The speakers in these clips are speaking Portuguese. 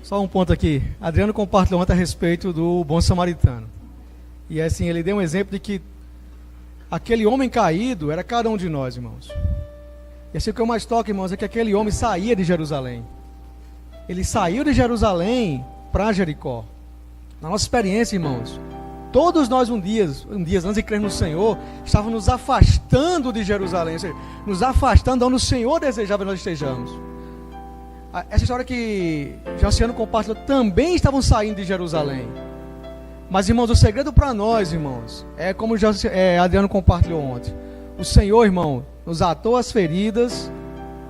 Só um ponto aqui. Adriano compartilhou ontem a respeito do bom samaritano. E assim, ele deu um exemplo de que aquele homem caído era cada um de nós, irmãos. E assim, o que eu mais toco, irmãos, é que aquele homem saía de Jerusalém. Ele saiu de Jerusalém para Jericó. Na nossa experiência, irmãos, todos nós um dia antes de crer no Senhor, estávamos nos afastando de Jerusalém, ou seja, nos afastando de onde o Senhor desejava que nós estejamos. Essa história que Josiano compartilhou, também estavam saindo de Jerusalém. Mas, irmãos, o segredo para nós, irmãos, é como Adriano compartilhou ontem. O Senhor, irmão, nos atou as feridas,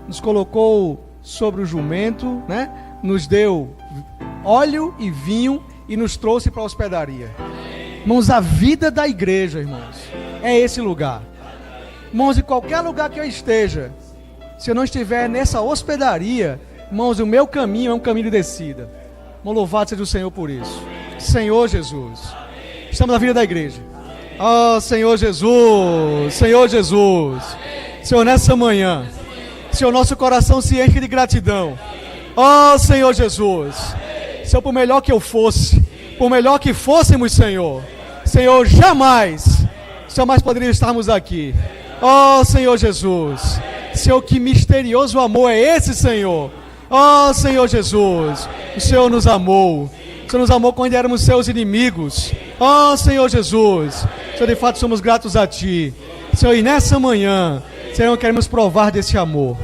nos colocou sobre o jumento, né? Nos deu óleo e vinho e nos trouxe para a hospedaria. Irmãos, a vida da igreja, irmãos, é esse lugar. Irmãos, em qualquer lugar que eu esteja, se eu não estiver nessa hospedaria, irmãos, o meu caminho é um caminho de descida. Irmão, louvado seja o Senhor por isso. Senhor Jesus, estamos na vida da igreja. Oh, Senhor Jesus, Senhor Jesus, Senhor, nessa manhã, Senhor, nosso coração se enche de gratidão. Oh, Senhor Jesus, Senhor, por melhor que eu fosse, por melhor que fôssemos, Senhor, Senhor, jamais poderíamos estarmos aqui. Oh, Senhor Jesus, Senhor, que misterioso amor é esse, Senhor. Oh, Senhor Jesus, o Senhor nos amou. O Senhor nos amou quando éramos seus inimigos. Oh, Senhor Jesus, Senhor, de fato somos gratos a Ti. Senhor, e nessa manhã, Senhor, queremos provar desse amor.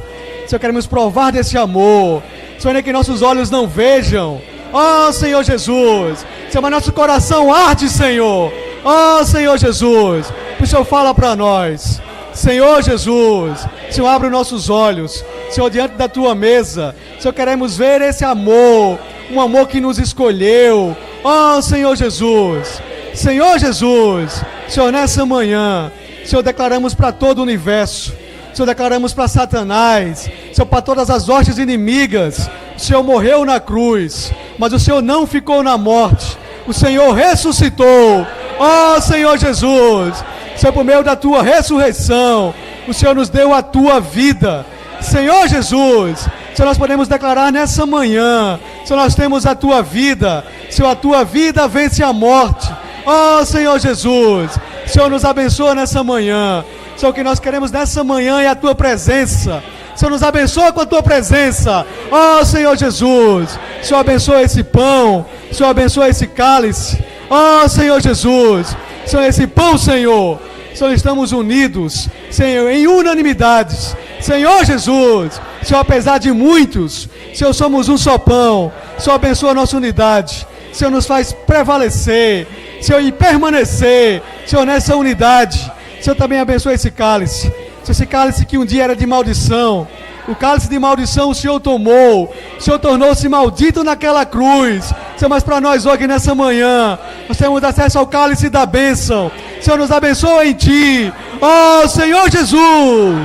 Senhor, queremos provar desse amor. Senhor, nem que nossos olhos não vejam. Oh, Senhor Jesus, Senhor, mas nosso coração arde, Senhor. Oh, Senhor Jesus, o Senhor fala para nós. Senhor Jesus, Senhor, abre os nossos olhos. Senhor, diante da Tua mesa, Senhor, queremos ver esse amor, um amor que nos escolheu. Oh, Senhor Jesus, Senhor Jesus, Senhor, nessa manhã, Senhor, declaramos para todo o universo, Senhor, declaramos para Satanás, Senhor, para todas as hostes inimigas, o Senhor morreu na cruz, mas o Senhor não ficou na morte, o Senhor ressuscitou. Oh, Senhor Jesus, Senhor, por meio da Tua ressurreição, o Senhor nos deu a Tua vida. Senhor Jesus, Senhor, nós podemos declarar nessa manhã, Senhor, nós temos a Tua vida, Senhor, a Tua vida vence a morte. Oh, Senhor Jesus, Senhor, nos abençoa nessa manhã. Senhor, o que nós queremos nessa manhã é a Tua presença. Senhor, nos abençoa com a Tua presença. Oh, Senhor Jesus, Senhor, abençoa esse pão, Senhor, abençoa esse cálice. Oh, Senhor Jesus, Senhor, esse pão, Senhor, Senhor, estamos unidos, Senhor, em unanimidades. Senhor Jesus, Senhor, apesar de muitos, Senhor, somos um só pão. Senhor, abençoa a nossa unidade. Senhor, nos faz prevalecer, Senhor, e permanecer, Senhor, nessa unidade. Senhor, também abençoa esse cálice. Senhor, esse cálice que um dia era de maldição. O cálice de maldição o Senhor tomou. O Senhor tornou-se maldito naquela cruz. Senhor, mas para nós hoje, nessa manhã, nós temos acesso ao cálice da bênção. Senhor, nos abençoa em Ti. Oh, Senhor Jesus.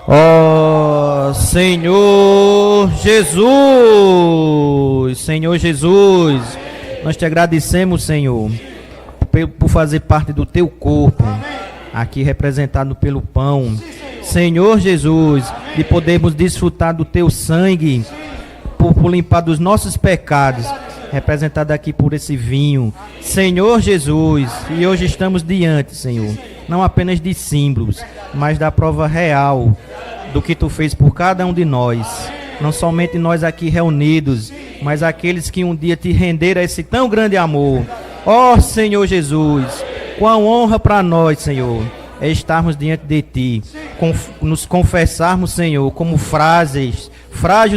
Ó Senhor Jesus, Senhor Jesus, nós Te agradecemos, Senhor, por fazer parte do Teu corpo, aqui representado pelo pão. Senhor Jesus, de podermos desfrutar do Teu sangue, por limpar dos nossos pecados, representado aqui por esse vinho. Senhor Jesus, e hoje estamos diante, Senhor, não apenas de símbolos, mas da prova real do que Tu fez por cada um de nós. Não somente nós aqui reunidos, mas aqueles que um dia Te renderam a esse tão grande amor. Ó Senhor Jesus, quão honra para nós, Senhor, é estarmos diante de Ti, nos confessarmos, Senhor, como frágeis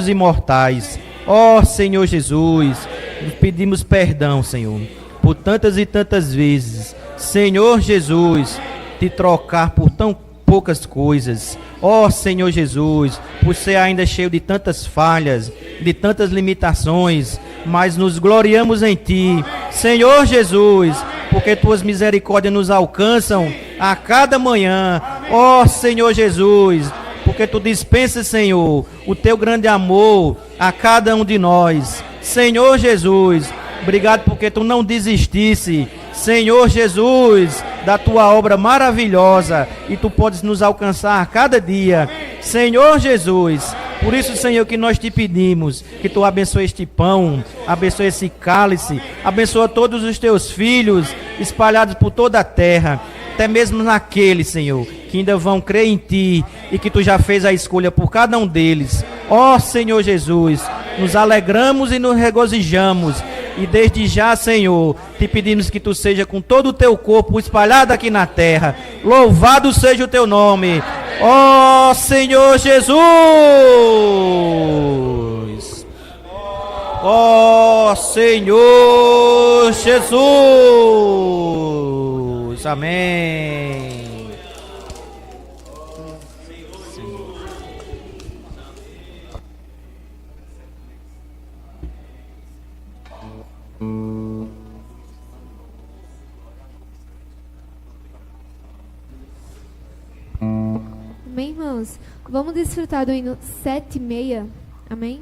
e mortais. Ó Senhor Jesus, nos pedimos perdão, Senhor, por tantas e tantas vezes, Senhor Jesus, Te trocar por tão poucas coisas. Ó Senhor Jesus, por ser ainda cheio de tantas falhas, de tantas limitações, mas nos gloriamos em Ti, Senhor Jesus, porque Tuas misericórdias nos alcançam a cada manhã. Ó Senhor Jesus, porque Tu dispensas, Senhor, o Teu grande amor a cada um de nós. Senhor Jesus, obrigado porque Tu não desistisse, Senhor Jesus, da Tua obra maravilhosa, e Tu podes nos alcançar a cada dia. Senhor Jesus, Por isso, Senhor, que nós te pedimos que tu abençoe este pão, abençoe esse cálice, abençoa todos os teus filhos espalhados por toda a terra, até mesmo naqueles, Senhor, que ainda vão crer em ti e que tu já fez a escolha por cada um deles. Ó Senhor Jesus, nos alegramos e nos regozijamos. E desde já, Senhor, te pedimos que tu seja com todo o teu corpo espalhado aqui na terra. Louvado seja o teu nome, ó Senhor Jesus. Ó Senhor Jesus. Amém. Amém, irmãos? Vamos desfrutar do hino 7:6. Amém?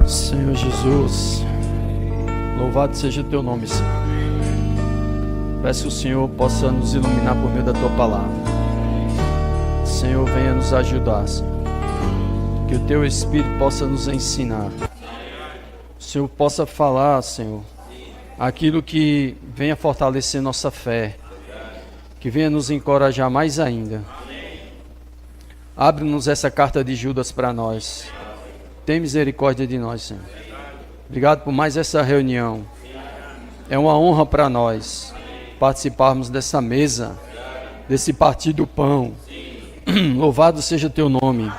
Senhor Jesus, louvado seja o teu nome, Senhor. Peço que o Senhor possa nos iluminar por meio da tua palavra. Senhor, venha nos ajudar, Senhor. Que o teu Espírito possa nos ensinar. O Senhor possa falar, Senhor, aquilo que venha fortalecer nossa fé, que venha nos encorajar mais ainda. Abre-nos essa carta de Judas para nós. Tem misericórdia de nós, Senhor. Obrigado por mais essa reunião. É uma honra para nós participarmos dessa mesa, desse partir do pão. Louvado seja teu nome.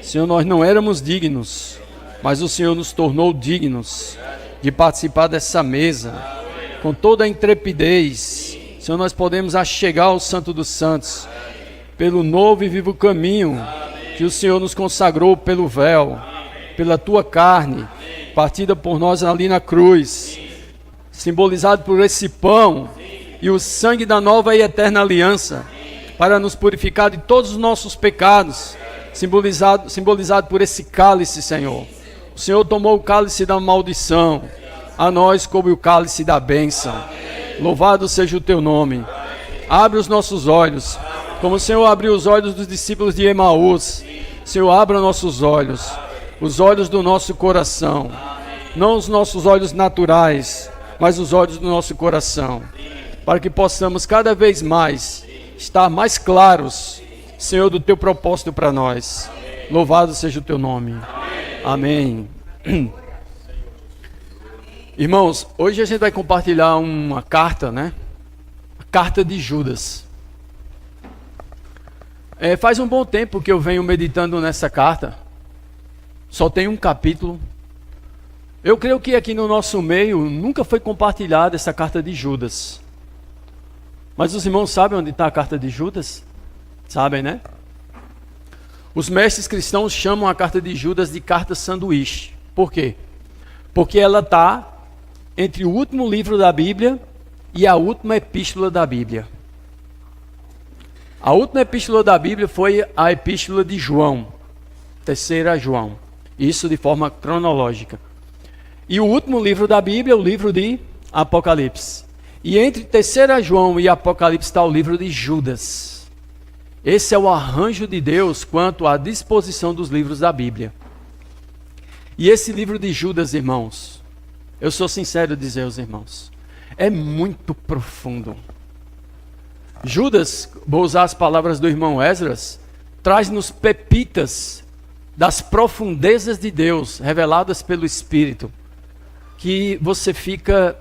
Senhor, nós não éramos dignos, mas o Senhor nos tornou dignos de participar dessa mesa. Com toda a intrepidez, Senhor, nós podemos achegar ao Santo dos Santos pelo novo e vivo caminho que o Senhor nos consagrou pelo véu, pela tua carne, partida por nós ali na cruz, simbolizado por esse pão e o sangue da nova e eterna aliança, para nos purificar de todos os nossos pecados, simbolizado por esse cálice, Senhor. O Senhor tomou o cálice da maldição, a nós coube o cálice da bênção. Louvado seja o teu nome. Abre os nossos olhos, como o Senhor abriu os olhos dos discípulos de Emaús. Senhor, abra nossos olhos, os olhos do nosso coração, não os nossos olhos naturais, mas os olhos do nosso coração, para que possamos cada vez mais estar mais claros, Senhor, do teu propósito para nós. Louvado seja o teu nome. Amém. Irmãos, hoje a gente vai compartilhar uma carta, né? A carta de Judas. Faz um bom tempo que eu venho meditando nessa carta. Só tem um capítulo. Eu creio que aqui no nosso meio nunca foi compartilhada essa carta de Judas. Mas os irmãos sabem onde está a carta de Judas? Sabem, né? Os mestres cristãos chamam a carta de Judas de carta sanduíche. Por quê? Porque ela está entre o último livro da Bíblia e a última epístola da Bíblia. A última epístola da Bíblia foi a epístola de João, 3ª João. Isso de forma cronológica. E o último livro da Bíblia é o livro de Apocalipse. E entre 3ª João e Apocalipse está o livro de Judas. Esse é o arranjo de Deus quanto à disposição dos livros da Bíblia. E esse livro de Judas, irmãos, eu sou sincero em dizer aos irmãos, é muito profundo. Judas, vou usar as palavras do irmão Esdras, traz-nos pepitas das profundezas de Deus, reveladas pelo Espírito, que você fica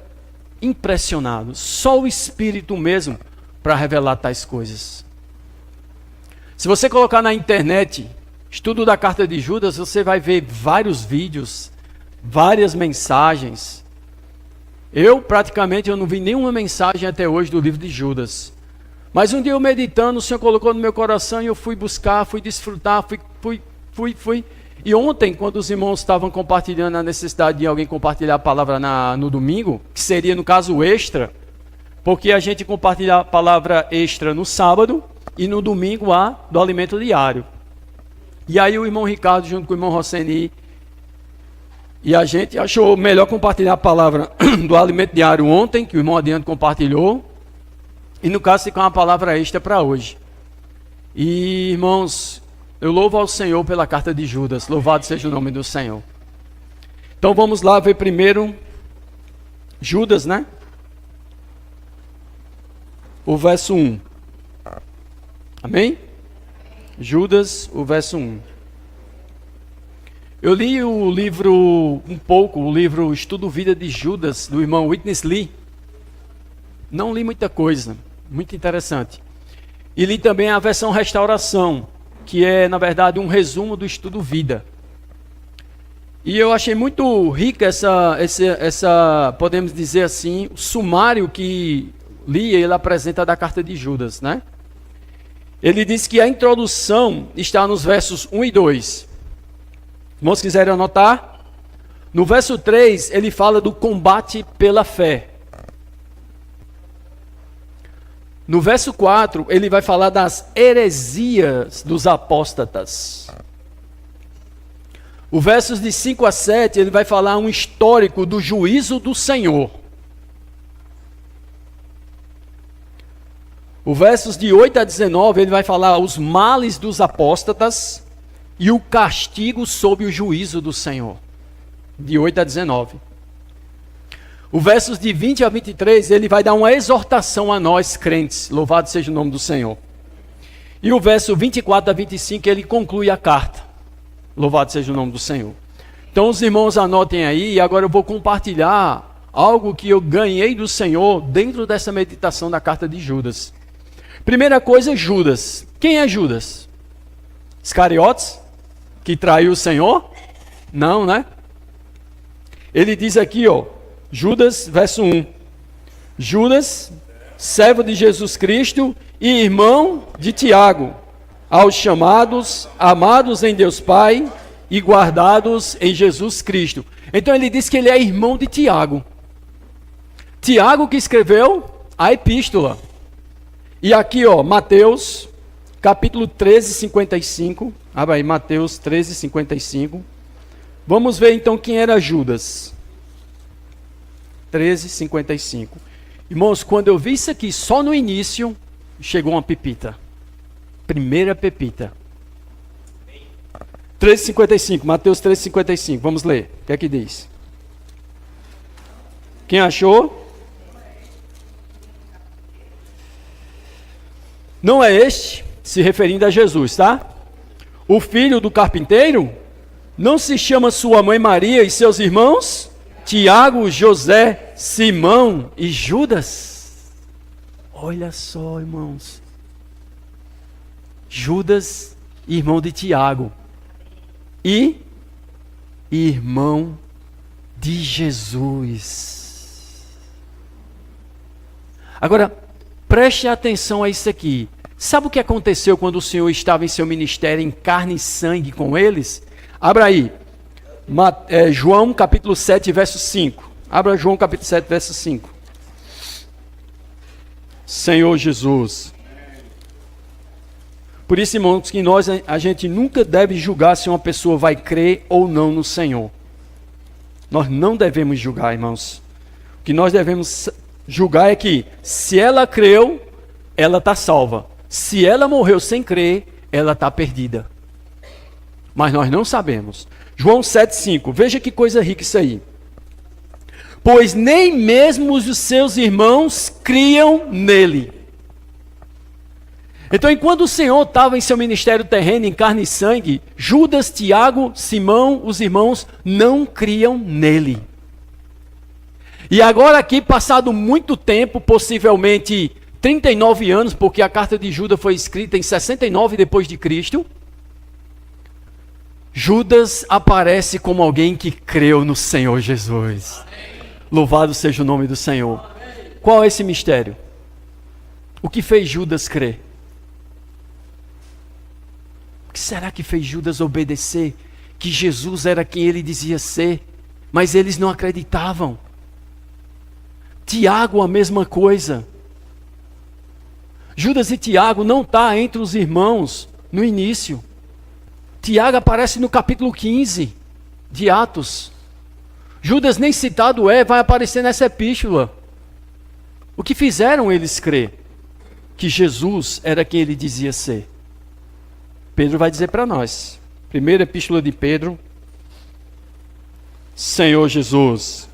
impressionado. Só o Espírito mesmo para revelar tais coisas. Se você colocar na internet estudo da carta de Judas, você vai ver vários vídeos, várias mensagens. Eu não vi nenhuma mensagem até hoje do livro de Judas. Mas um dia eu meditando, o Senhor colocou no meu coração e eu fui buscar, fui desfrutar, fui. E ontem, quando os irmãos estavam compartilhando a necessidade de alguém compartilhar a palavra no domingo, que seria no caso o extra, porque a gente compartilha a palavra extra no sábado e no domingo do alimento diário. E aí o irmão Ricardo junto com o irmão Rosseni, e a gente achou melhor compartilhar a palavra do alimento diário ontem, que o irmão Adiante compartilhou, e no caso ficar uma palavra extra para hoje. E irmãos, eu louvo ao Senhor pela carta de Judas, louvado seja o nome do Senhor. Então vamos lá ver primeiro Judas, né? O verso 1. Amém? Judas, o verso 1. Eu li o livro, o livro Estudo Vida de Judas, do irmão Witness Lee. Não li muita coisa, muito interessante. E li também a versão Restauração, que é, na verdade, um resumo do Estudo Vida. E eu achei muito rica essa, podemos dizer assim, o sumário que li, ele apresenta da carta de Judas, né? Ele diz que a introdução está nos versos 1 e 2. Irmãos, quiserem anotar? No verso 3, ele fala do combate pela fé. No verso 4, ele vai falar das heresias dos apóstatas. O versos de 5 a 7, ele vai falar um histórico do juízo do Senhor. O versos de 8 a 19, ele vai falar os males dos apóstatas e o castigo sob o juízo do Senhor. De 8 a 19. O versos de 20 a 23, ele vai dar uma exortação a nós crentes. Louvado seja o nome do Senhor. E o verso 24 a 25, ele conclui a carta. Louvado seja o nome do Senhor. Então os irmãos anotem aí, e agora eu vou compartilhar algo que eu ganhei do Senhor dentro dessa meditação da carta de Judas. Primeira coisa, Judas. Quem é Judas? Iscariotes? Que traiu o Senhor? Não, né? Ele diz aqui, Judas, verso 1. Judas, servo de Jesus Cristo e irmão de Tiago, aos chamados, amados em Deus Pai e guardados em Jesus Cristo. Então ele diz que ele é irmão de Tiago. Tiago que escreveu a epístola. E aqui, Mateus, capítulo 13, 55. Abre aí, Mateus 13, 55. Vamos ver então quem era Judas. 13, 55. Irmãos, quando eu vi isso aqui, só no início, chegou uma pepita. Primeira pepita. 13, 55. Mateus 13, 55. Vamos ler. O que é que diz? Quem achou? Não é este, se referindo a Jesus, tá? O filho do carpinteiro? Não se chama sua mãe Maria e seus irmãos? Tiago, José, Simão e Judas? Olha só, irmãos. Judas, irmão de Tiago, e irmão de Jesus. Agora, preste atenção a isso aqui. Sabe o que aconteceu quando o Senhor estava em seu ministério em carne e sangue com eles? Abra aí, João capítulo 7, verso 5. Abra João capítulo 7, verso 5. Senhor Jesus. Por isso, irmãos, que a gente nunca deve julgar se uma pessoa vai crer ou não no Senhor. Nós não devemos julgar, irmãos. O que nós devemos julgar é que, se ela creu, ela está salva. Se ela morreu sem crer, ela está perdida. Mas nós não sabemos. João 7,5. Veja que coisa rica isso aí. Pois nem mesmo os seus irmãos criam nele. Então, enquanto o Senhor estava em seu ministério terreno, em carne e sangue, Judas, Tiago, Simão, os irmãos, não criam nele. E agora aqui, passado muito tempo, possivelmente 39 anos, porque a carta de Judas foi escrita em 69 depois de Cristo, Judas aparece como alguém que creu no Senhor Jesus. Louvado seja o nome do Senhor. Qual é esse mistério? O que fez Judas crer? O que será que fez Judas obedecer? Que Jesus era quem ele dizia ser, mas eles não acreditavam. Tiago, a mesma coisa. Judas e Tiago não estão entre os irmãos no início. Tiago aparece no capítulo 15 de Atos. Judas nem citado vai aparecer nessa epístola. O que fizeram eles crer? Que Jesus era quem ele dizia ser. Pedro vai dizer para nós. Primeira epístola de Pedro. Senhor Jesus.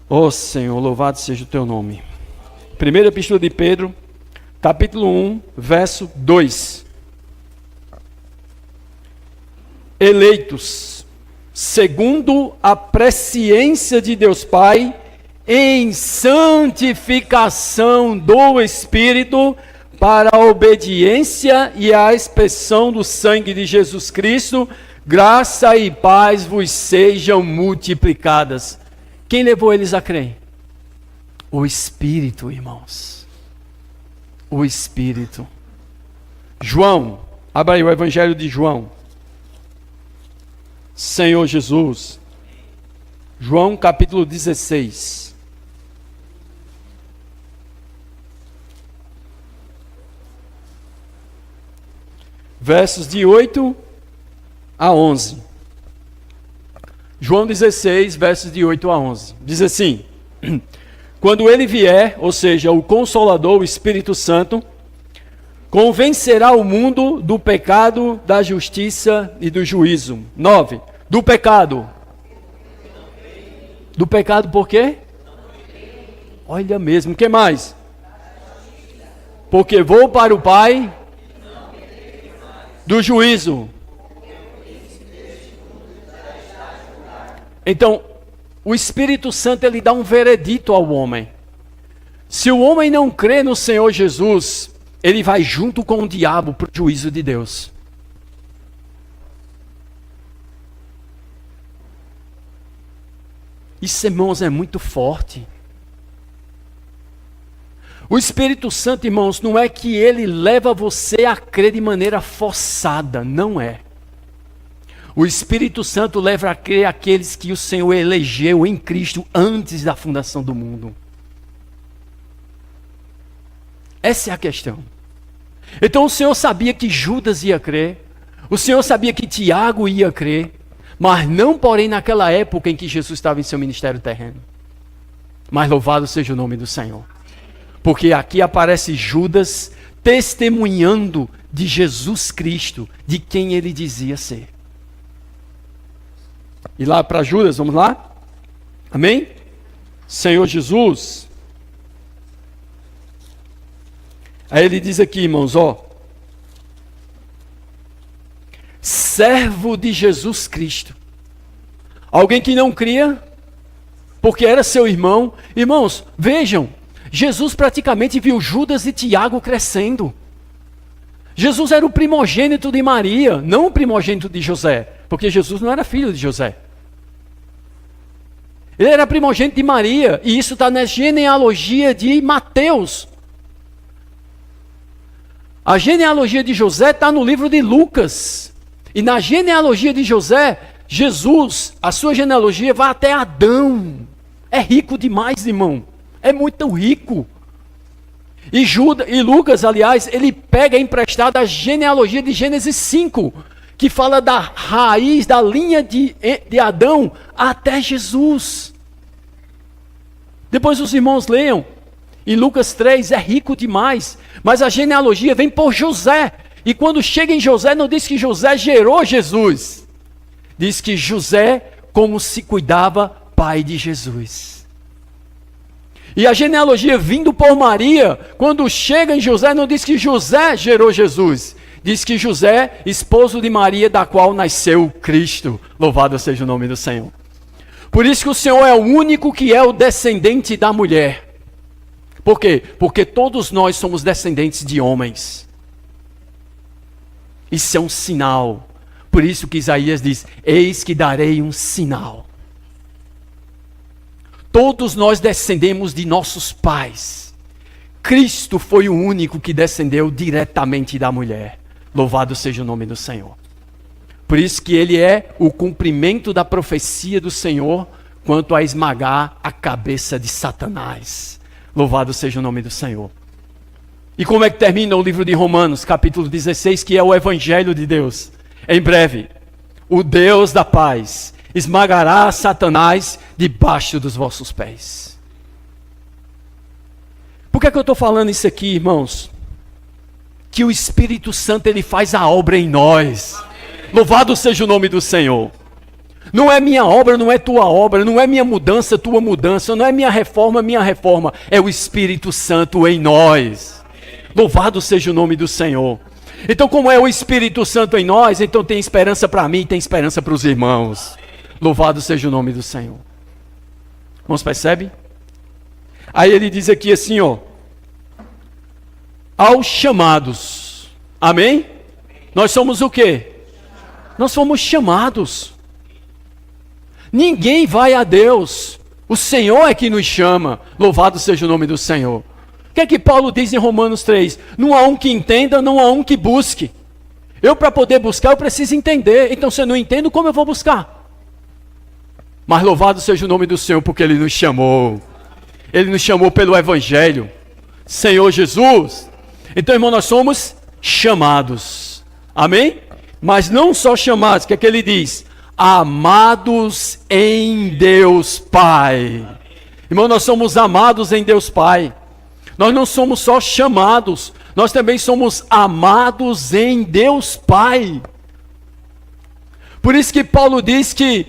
Ó Senhor, louvado seja o teu nome. Primeira epístola de Pedro, capítulo 1, verso 2. Eleitos, segundo a presciência de Deus Pai, em santificação do Espírito, para a obediência e a expressão do sangue de Jesus Cristo, graça e paz vos sejam multiplicadas. Quem levou eles a crer? O Espírito, irmãos. O Espírito. João, abra aí o Evangelho de João. Senhor Jesus. João capítulo 16. Versos de 8 a 11. João 16, versos de 8 a 11. Diz assim: quando ele vier, ou seja, o Consolador, o Espírito Santo, convencerá o mundo do pecado, da justiça e do juízo. 9. Do pecado. Do pecado por quê? Olha mesmo. O que mais? Porque vou para o Pai. Do juízo. Então, o Espírito Santo, ele dá um veredito ao homem. Se o homem não crê no Senhor Jesus, ele vai junto com o diabo para o juízo de Deus. Isso, irmãos, é muito forte. O Espírito Santo, irmãos, não é que ele leva você a crer de maneira forçada, não é. O Espírito Santo leva a crer aqueles que o Senhor elegeu em Cristo antes da fundação do mundo. Essa é a questão. Então o Senhor sabia que Judas ia crer, o Senhor sabia que Tiago ia crer, mas não, porém, naquela época em que Jesus estava em seu ministério terreno. Mas louvado seja o nome do Senhor. Porque aqui aparece Judas testemunhando de Jesus Cristo, de quem ele dizia ser. E lá para Judas, vamos lá? Amém? Senhor Jesus. Aí ele diz aqui, irmãos, servo de Jesus Cristo. Alguém que não cria, porque era seu irmão. Irmãos, vejam, Jesus praticamente viu Judas e Tiago crescendo. Jesus era o primogênito de Maria, não o primogênito de José, porque Jesus não era filho de José. Ele era primogênito de Maria, e isso está na genealogia de Mateus. A genealogia de José está no livro de Lucas. E na genealogia de José, Jesus, a sua genealogia vai até Adão. É rico demais, irmão. É muito rico. E Lucas, aliás, ele pega emprestada a genealogia de Gênesis 5, que fala da raiz, da linha de Adão até Jesus. Depois os irmãos leiam. Em Lucas 3, é rico demais. Mas a genealogia vem por José. E quando chega em José, não diz que José gerou Jesus. Diz que José, como se cuidava, pai de Jesus. E a genealogia vindo por Maria, quando chega em José, não diz que José gerou Jesus. Diz que José, esposo de Maria, da qual nasceu Cristo. Louvado seja o nome do Senhor. Por isso que o Senhor é o único que é o descendente da mulher. Por quê? Porque todos nós somos descendentes de homens. Isso é um sinal. Por isso que Isaías diz, eis que darei um sinal. Todos nós descendemos de nossos pais. Cristo foi o único que descendeu diretamente da mulher. Louvado seja o nome do Senhor. Por isso que ele é o cumprimento da profecia do Senhor quanto a esmagar a cabeça de Satanás. Louvado seja o nome do Senhor. E como é que termina o livro de Romanos, capítulo 16, que é o Evangelho de Deus? Em breve, o Deus da paz esmagará Satanás debaixo dos vossos pés. Por que é que eu estou falando isso aqui, irmãos? Que o Espírito Santo, ele faz a obra em nós. Louvado seja o nome do Senhor. Não é minha obra, não é tua obra, não é minha mudança, tua mudança, não é minha reforma, é o Espírito Santo em nós. Louvado seja o nome do Senhor. Então, como é o Espírito Santo em nós, então tem esperança para mim, tem esperança para os irmãos. Louvado seja o nome do Senhor. Irmãos, percebe? Aí ele diz aqui assim, ó. Aos chamados. Amém? Nós somos o quê? Nós fomos chamados. Ninguém vai a Deus. O Senhor é que nos chama. Louvado seja o nome do Senhor. O que é que Paulo diz em Romanos 3? Não há um que entenda, não há um que busque. Eu, para poder buscar, eu preciso entender. Então, se eu não entendo, como eu vou buscar? Mas louvado seja o nome do Senhor, porque Ele nos chamou. Ele nos chamou pelo Evangelho. Senhor Jesus. Então, irmão, nós somos chamados. Amém? Mas não só chamados, o que é que ele diz? Amados em Deus Pai. Irmão, nós somos amados em Deus Pai. Nós não somos só chamados, nós também somos amados em Deus Pai. Por isso que Paulo diz que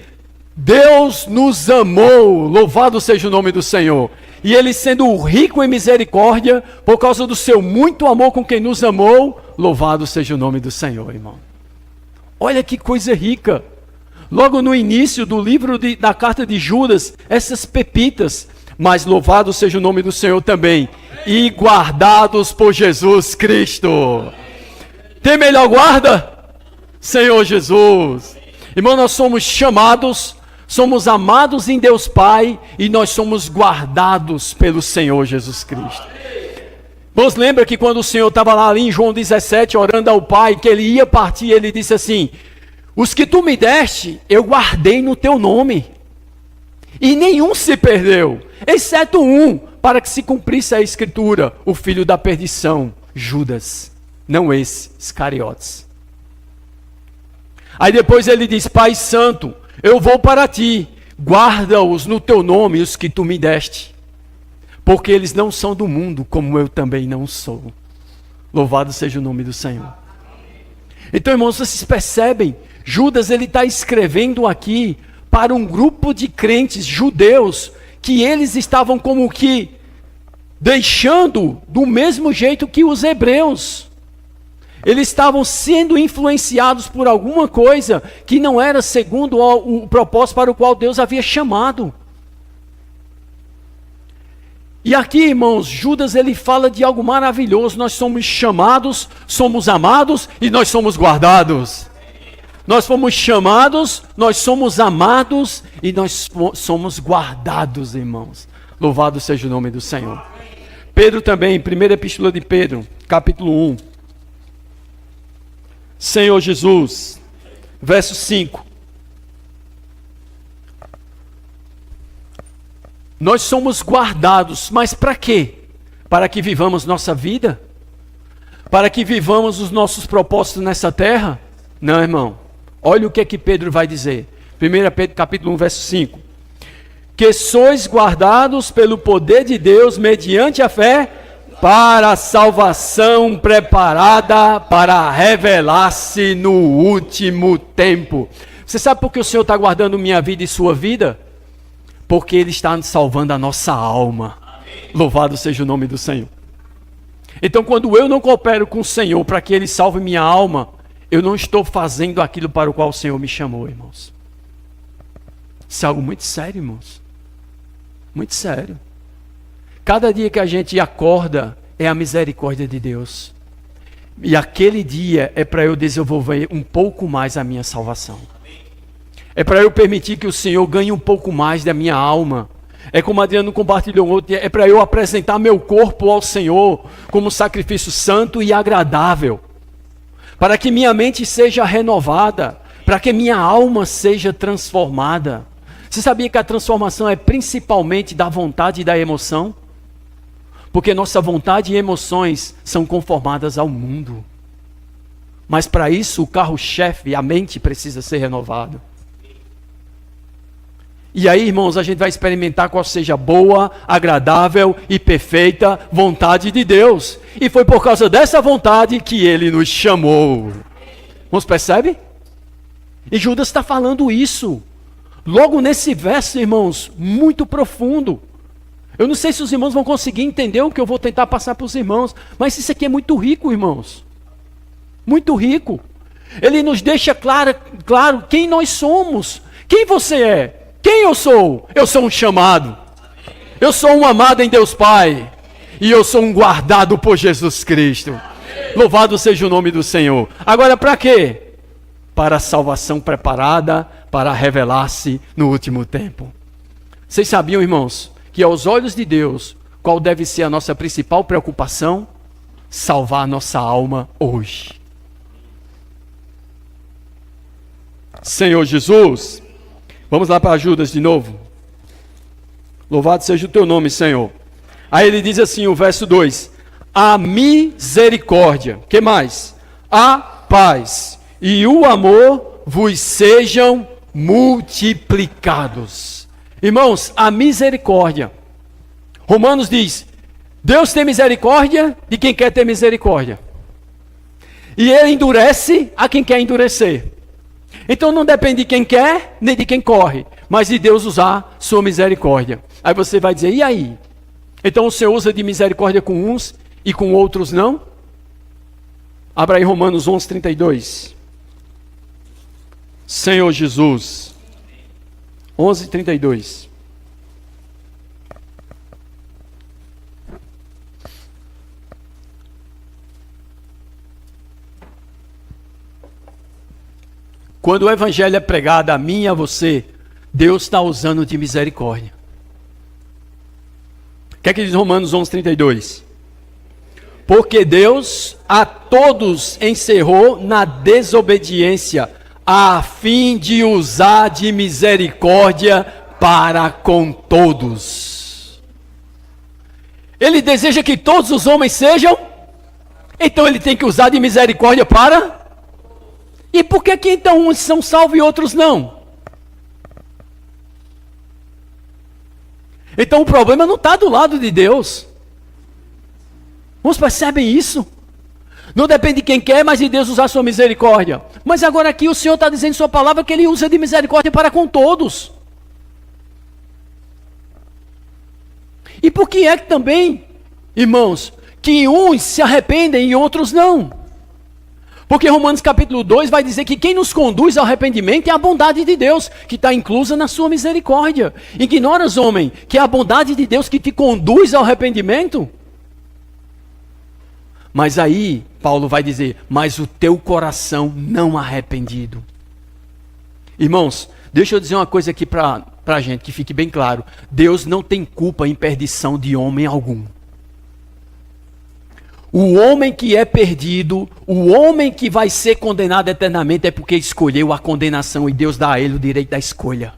Deus nos amou, louvado seja o nome do Senhor. E Ele sendo rico em misericórdia, por causa do seu muito amor com quem nos amou, louvado seja o nome do Senhor, irmão. Olha que coisa rica. Logo no início do livro da carta de Judas, essas pepitas, mas louvado seja o nome do Senhor também, e guardados por Jesus Cristo. Tem melhor guarda? Senhor Jesus. Irmão, nós somos chamados, somos amados em Deus Pai, e nós somos guardados pelo Senhor Jesus Cristo. Vos lembra que quando o Senhor estava lá ali em João 17, orando ao Pai, que Ele ia partir, Ele disse assim, os que tu me deste, eu guardei no teu nome. E nenhum se perdeu, exceto um, para que se cumprisse a escritura, o filho da perdição, Judas, não esse, Iscariotes. Aí depois ele diz, Pai Santo, eu vou para ti, guarda-os no teu nome, os que tu me deste, porque eles não são do mundo, como eu também não sou. Louvado seja o nome do Senhor. Então, irmãos, vocês percebem, Judas ele está escrevendo aqui para um grupo de crentes judeus que eles estavam como que deixando do mesmo jeito que os hebreus. Eles estavam sendo influenciados por alguma coisa que não era segundo o propósito para o qual Deus havia chamado. E aqui, irmãos, Judas ele fala de algo maravilhoso. Nós somos chamados, somos amados e nós somos guardados. Nós fomos chamados, nós somos amados e nós somos guardados, irmãos. Louvado seja o nome do Senhor. Pedro também, primeira epístola de Pedro, capítulo 1. Senhor Jesus, verso 5. Nós somos guardados, mas para quê? Para que vivamos nossa vida? Para que vivamos os nossos propósitos nessa terra? Não, irmão. Olha o que é que Pedro vai dizer. 1 Pedro capítulo 1, verso 5. Que sois guardados pelo poder de Deus mediante a fé para a salvação preparada para revelar-se no último tempo. Você sabe por que o Senhor está guardando minha vida e sua vida? Porque Ele está salvando a nossa alma. Amém. Louvado seja o nome do Senhor. Então, quando eu não coopero com o Senhor para que Ele salve minha alma, eu não estou fazendo aquilo para o qual o Senhor me chamou, irmãos. Isso é algo muito sério, irmãos. Muito sério. Cada dia que a gente acorda é a misericórdia de Deus. E aquele dia é para eu desenvolver um pouco mais a minha salvação. É para eu permitir que o Senhor ganhe um pouco mais da minha alma. É como Adriano compartilhou ontem, é para eu apresentar meu corpo ao Senhor como sacrifício santo e agradável. Para que minha mente seja renovada, para que minha alma seja transformada. Você sabia que a transformação é principalmente da vontade e da emoção? Porque nossa vontade e emoções são conformadas ao mundo. Mas para isso o carro-chefe, a mente precisa ser renovado. E aí, irmãos, a gente vai experimentar qual seja a boa, agradável e perfeita vontade de Deus. E foi por causa dessa vontade que Ele nos chamou. Irmãos, percebe? E Judas está falando isso. Logo nesse verso, irmãos, muito profundo. Eu não sei se os irmãos vão conseguir entender o que eu vou tentar passar para os irmãos. Mas isso aqui é muito rico, irmãos. Muito rico. Ele nos deixa claro quem nós somos. Quem você é? Quem eu sou? Eu sou um chamado. Eu sou um amado em Deus Pai. E eu sou um guardado por Jesus Cristo. Louvado seja o nome do Senhor. Agora para quê? Para a salvação preparada, para revelar-se no último tempo. Vocês sabiam, irmãos, que aos olhos de Deus, qual deve ser a nossa principal preocupação? Salvar a nossa alma hoje. Senhor Jesus, vamos lá para Judas de novo. Louvado seja o teu nome, Senhor. Aí ele diz assim, o verso 2. A misericórdia, que mais? A paz e o amor vos sejam multiplicados. Irmãos, a misericórdia. Romanos diz, Deus tem misericórdia de quem quer ter misericórdia. E Ele endurece a quem quer endurecer. Então não depende de quem quer, nem de quem corre, mas de Deus usar sua misericórdia. Aí você vai dizer, e aí? Então o Senhor usa de misericórdia com uns e com outros não? Abra aí Romanos 11:32. Senhor Jesus. 11:32. Quando o evangelho é pregado a mim e a você, Deus está usando de misericórdia. O que é que diz Romanos 11:32? Porque Deus a todos encerrou na desobediência, a fim de usar de misericórdia para com todos. Ele deseja que todos os homens sejam, então ele tem que usar de misericórdia para... E por que que então uns são salvos e outros não? Então o problema não está do lado de Deus. Vocês percebem isso? Não depende de quem quer, mas de Deus usar sua misericórdia. Mas agora aqui o Senhor está dizendo em sua palavra que Ele usa de misericórdia para com todos. E por que é que também, irmãos, que uns se arrependem e outros não? Porque Romanos capítulo 2 vai dizer que quem nos conduz ao arrependimento é a bondade de Deus, que está inclusa na sua misericórdia. Ignoras, homem, que é a bondade de Deus que te conduz ao arrependimento? Mas aí, Paulo vai dizer, mas o teu coração não arrependido. Irmãos, deixa eu dizer uma coisa aqui para a gente, que fique bem claro. Deus não tem culpa em perdição de homem algum. O homem que é perdido, o homem que vai ser condenado eternamente é porque escolheu a condenação e Deus dá a ele o direito da escolha.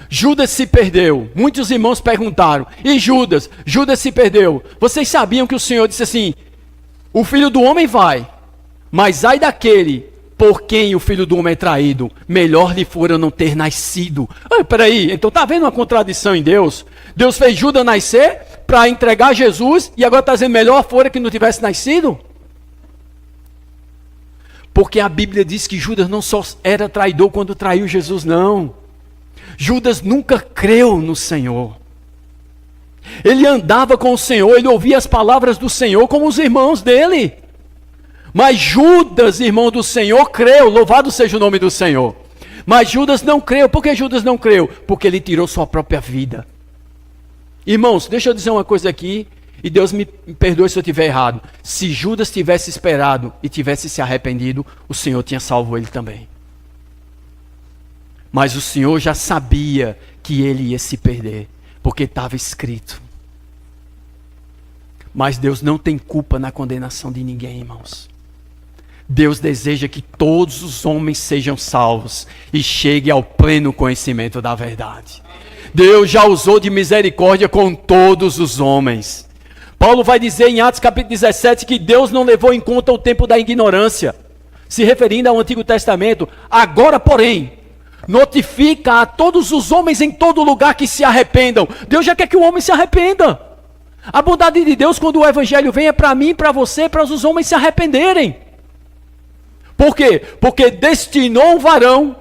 Judas se perdeu. Muitos irmãos perguntaram, e Judas? Judas se perdeu. Vocês sabiam que o Senhor disse assim, o Filho do Homem vai, mas ai daquele por quem o Filho do Homem é traído, melhor lhe fora não ter nascido. Peraí, então está havendo uma contradição em Deus? Deus fez Judas nascer para entregar Jesus e agora está dizendo melhor fora que não tivesse nascido? Porque a Bíblia diz que Judas não só era traidor quando traiu Jesus, não. Judas nunca creu no Senhor. Ele andava com o Senhor, ele ouvia as palavras do Senhor como os irmãos dele. Mas Judas, irmão do Senhor, creu, louvado seja o nome do Senhor. Mas Judas não creu. Por que Judas não creu? Porque ele tirou sua própria vida. Irmãos, deixa eu dizer uma coisa aqui, e Deus me perdoe se eu estiver errado. Se Judas tivesse esperado e tivesse se arrependido, o Senhor tinha salvo ele também. Mas o Senhor já sabia que ele ia se perder, porque estava escrito. Mas Deus não tem culpa na condenação de ninguém, irmãos. Deus deseja que todos os homens sejam salvos e cheguem ao pleno conhecimento da verdade. Deus já usou de misericórdia com todos os homens. Paulo vai dizer em Atos capítulo 17 que Deus não levou em conta o tempo da ignorância, se referindo ao Antigo Testamento. Agora, porém, notifica a todos os homens em todo lugar que se arrependam. Deus já quer que o homem se arrependa. A bondade de Deus, quando o Evangelho vem, é para mim, para você, para os homens se arrependerem. Por quê? Porque destinou um varão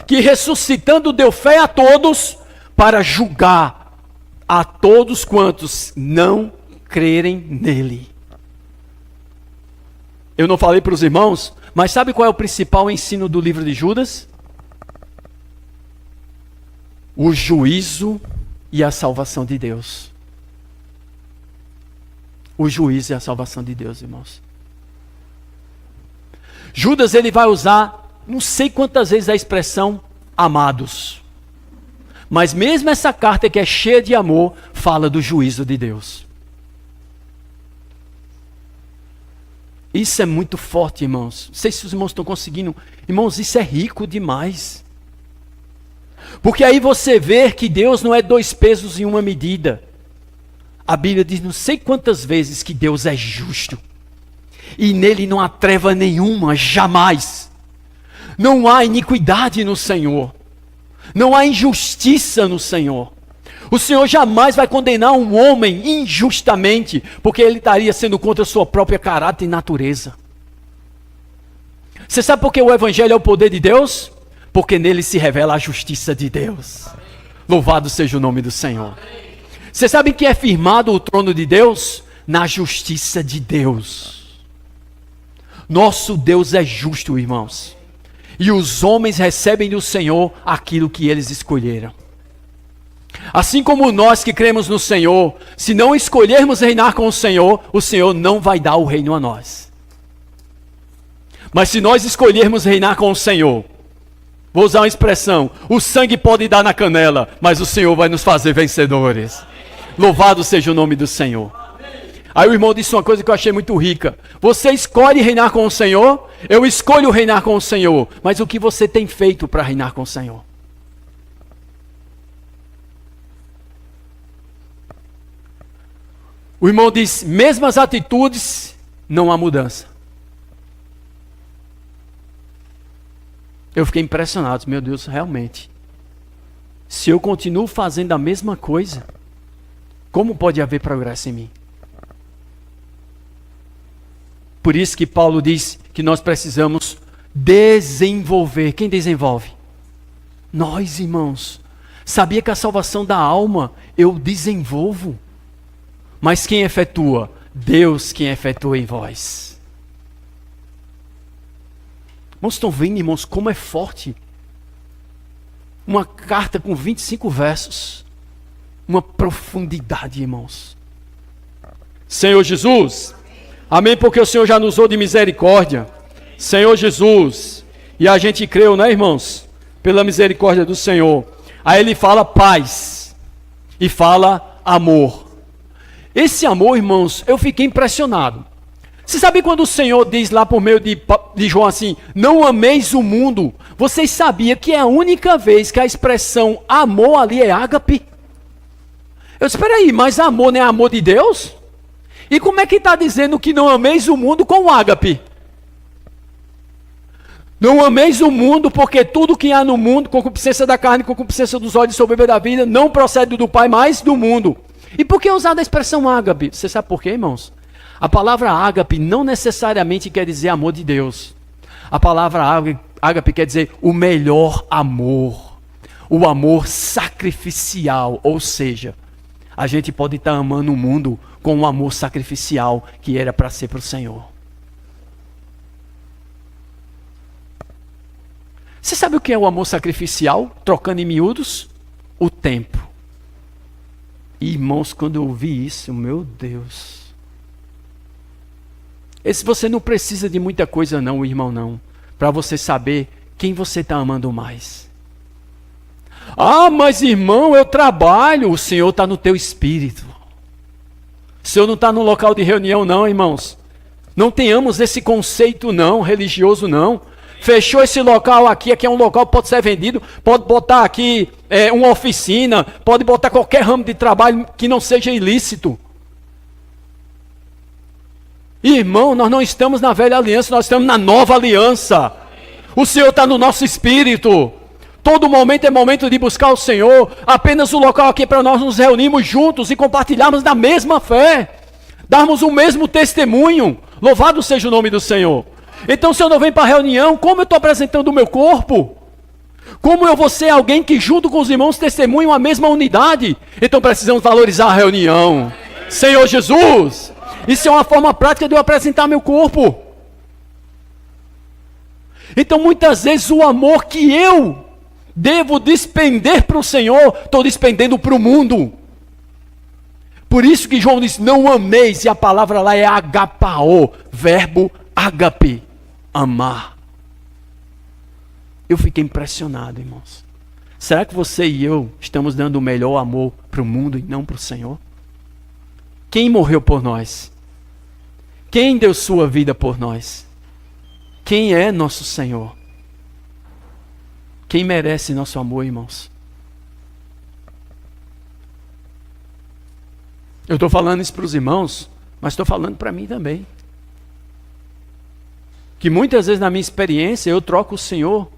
que ressuscitando deu fé a todos para julgar a todos quantos não crerem nele. Eu não falei para os irmãos, mas sabe qual é o principal ensino do livro de Judas? O juízo e a salvação de Deus. O juízo e a salvação de Deus, irmãos. Judas, ele vai usar, não sei quantas vezes a expressão amados. Mas mesmo essa carta que é cheia de amor, fala do juízo de Deus. Isso é muito forte, irmãos. Não sei se os irmãos estão conseguindo. Irmãos, isso é rico demais. Porque aí você vê que Deus não é dois pesos e uma medida. A Bíblia diz não sei quantas vezes que Deus é justo. E nele não há treva nenhuma, jamais. Não há iniquidade no Senhor. Não há injustiça no Senhor. O Senhor jamais vai condenar um homem injustamente, porque ele estaria sendo contra a sua própria caráter e natureza. Você sabe por que o Evangelho é o poder de Deus? Porque nele se revela a justiça de Deus. Louvado seja o nome do Senhor. Você sabe que é firmado o trono de Deus? Na justiça de Deus. Nosso Deus é justo, irmãos. E os homens recebem do Senhor aquilo que eles escolheram. Assim como nós que cremos no Senhor, se não escolhermos reinar com o Senhor não vai dar o reino a nós. Mas se nós escolhermos reinar com o Senhor, vou usar uma expressão, o sangue pode dar na canela, mas o Senhor vai nos fazer vencedores. Louvado seja o nome do Senhor. Aí o irmão disse uma coisa que eu achei muito rica. Você escolhe reinar com o Senhor, eu escolho reinar com o Senhor. Mas o que você tem feito para reinar com o Senhor? O irmão diz, mesmas atitudes, não há mudança. Eu fiquei impressionado, meu Deus, realmente. Se eu continuo fazendo a mesma coisa, como pode haver progresso em mim? Por isso que Paulo diz que nós precisamos desenvolver. Quem desenvolve? Nós, irmãos. Sabia que a salvação da alma eu desenvolvo? Mas quem efetua? Deus quem efetua em vós. Irmãos, estão vendo, irmãos, como é forte? Uma carta com 25 versos. Uma profundidade, irmãos. Senhor Jesus, amém, porque o Senhor já nos usou de misericórdia. Senhor Jesus, e a gente creu, né, irmãos? Pela misericórdia do Senhor. Aí ele fala paz e fala amor. Esse amor, irmãos, eu fiquei impressionado. Você sabe quando o Senhor diz lá por meio de João assim, não ameis o mundo? Vocês sabiam que é a única vez que a expressão amor ali é ágape? Eu disse, espera aí, mas amor não é amor de Deus? E como é que está dizendo que não ameis o mundo com o ágape? Não ameis o mundo, porque tudo que há no mundo, concupiscência da carne, concupiscência dos olhos, soberba da vida, não procede do Pai, mas do mundo. E por que usar a expressão ágape? Você sabe por quê, irmãos? A palavra ágape não necessariamente quer dizer amor de Deus. A palavra ágape quer dizer o melhor amor. O amor sacrificial, ou seja, a gente pode estar amando o mundo com um amor sacrificial que era para ser para o Senhor. Você sabe o que é o amor sacrificial? Trocando em miúdos? O tempo. Irmãos, quando eu ouvi isso, meu Deus. Esse você não precisa de muita coisa não, irmão, não. Para você saber quem você está amando mais. Ah, mas irmão, eu trabalho. O Senhor está no teu espírito. O Senhor não está no local de reunião não, irmãos. Não tenhamos esse conceito não, religioso não. Fechou esse local aqui é um local que pode ser vendido, pode botar aqui uma oficina, pode botar qualquer ramo de trabalho que não seja ilícito. Irmão, nós não estamos na velha aliança, nós estamos na nova aliança. O Senhor está no nosso espírito. Todo momento é momento de buscar o Senhor. Apenas o local aqui é para nós nos reunirmos juntos e compartilharmos da mesma fé. Darmos o mesmo testemunho. Louvado seja o nome do Senhor. Então, se eu não venho para a reunião, como eu estou apresentando o meu corpo? Como eu vou ser alguém que junto com os irmãos testemunham a mesma unidade? Então precisamos valorizar a reunião. Senhor Jesus, isso é uma forma prática de eu apresentar meu corpo. Então muitas vezes o amor que eu devo despender para o Senhor, estou despendendo para o mundo. Por isso que João diz, não ameis, e a palavra lá é agapao, verbo ágape, amar. Eu fiquei impressionado, irmãos. Será que você e eu estamos dando o melhor amor para o mundo e não para o Senhor? Quem morreu por nós? Quem deu sua vida por nós? Quem é nosso Senhor? Quem merece nosso amor, irmãos? Eu estou falando isso para os irmãos, mas estou falando para mim também. Que muitas vezes na minha experiência eu troco o Senhor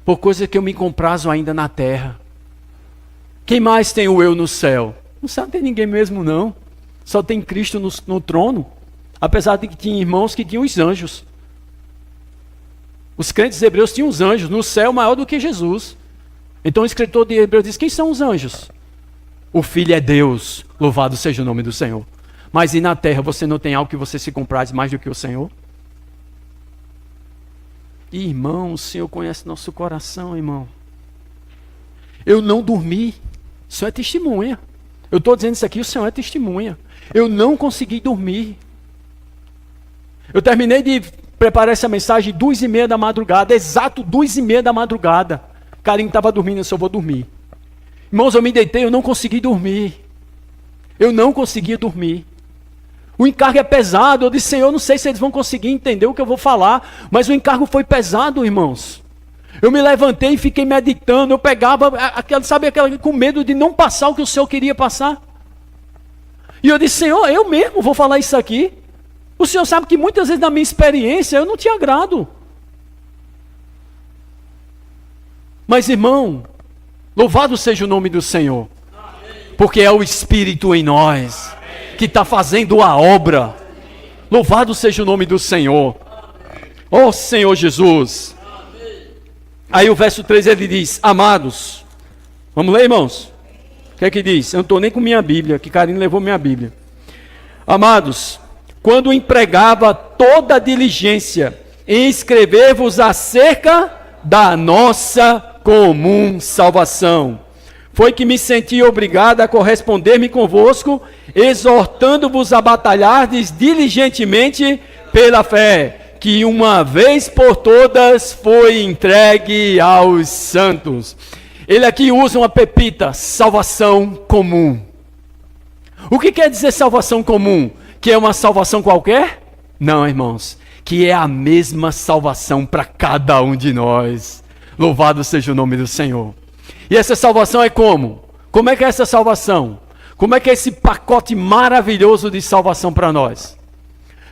por coisas que eu me comprazo ainda na terra. Quem mais tem o eu no céu? No céu não tem ninguém mesmo não. Só tem Cristo no trono. Apesar de que tinha irmãos que tinham os anjos. Os crentes hebreus tinham os anjos no céu maior do que Jesus. Então o escritor de Hebreus diz, quem são os anjos? O Filho é Deus, louvado seja o nome do Senhor. Mas e na terra você não tem algo que você se compraz mais do que o Senhor? Irmão, o Senhor conhece nosso coração, irmão. Eu não dormi, isso é testemunha. Eu estou dizendo isso aqui, o Senhor é testemunha. Eu não consegui dormir. Eu terminei de preparar essa mensagem 2:30 da madrugada, exato 2:30 da madrugada. Carinho estava dormindo, eu só vou dormir. Irmãos, eu me deitei, eu não consegui dormir. Eu não conseguia dormir. O encargo é pesado. Eu disse, Senhor, não sei se eles vão conseguir entender o que eu vou falar, mas o encargo foi pesado, irmãos. Eu me levantei e fiquei meditando. Eu pegava, aquela com medo de não passar o que o Senhor queria passar. E eu disse, Senhor, eu mesmo vou falar isso aqui. O Senhor sabe que muitas vezes na minha experiência eu não te agrado. Mas, irmão, louvado seja o nome do Senhor. Porque é o Espírito em nós que está fazendo a obra. Louvado seja o nome do Senhor. Oh Senhor Jesus. Aí o verso 3 ele diz, amados. Vamos ler, irmãos? O que é que diz? Eu não estou nem com minha Bíblia, que Karine levou minha Bíblia. Amados, quando empregava toda a diligência em escrever-vos acerca da nossa comum salvação, foi que me senti obrigado a corresponder-me convosco, exortando-vos a batalhardes diligentemente pela fé, que uma vez por todas foi entregue aos santos. Ele aqui usa uma pepita, salvação comum. O que quer dizer salvação comum? Que é uma salvação qualquer? Não, irmãos, que é a mesma salvação para cada um de nós. Louvado seja o nome do Senhor. E essa salvação é como? Como é que é essa salvação? Como é que é esse pacote maravilhoso de salvação para nós?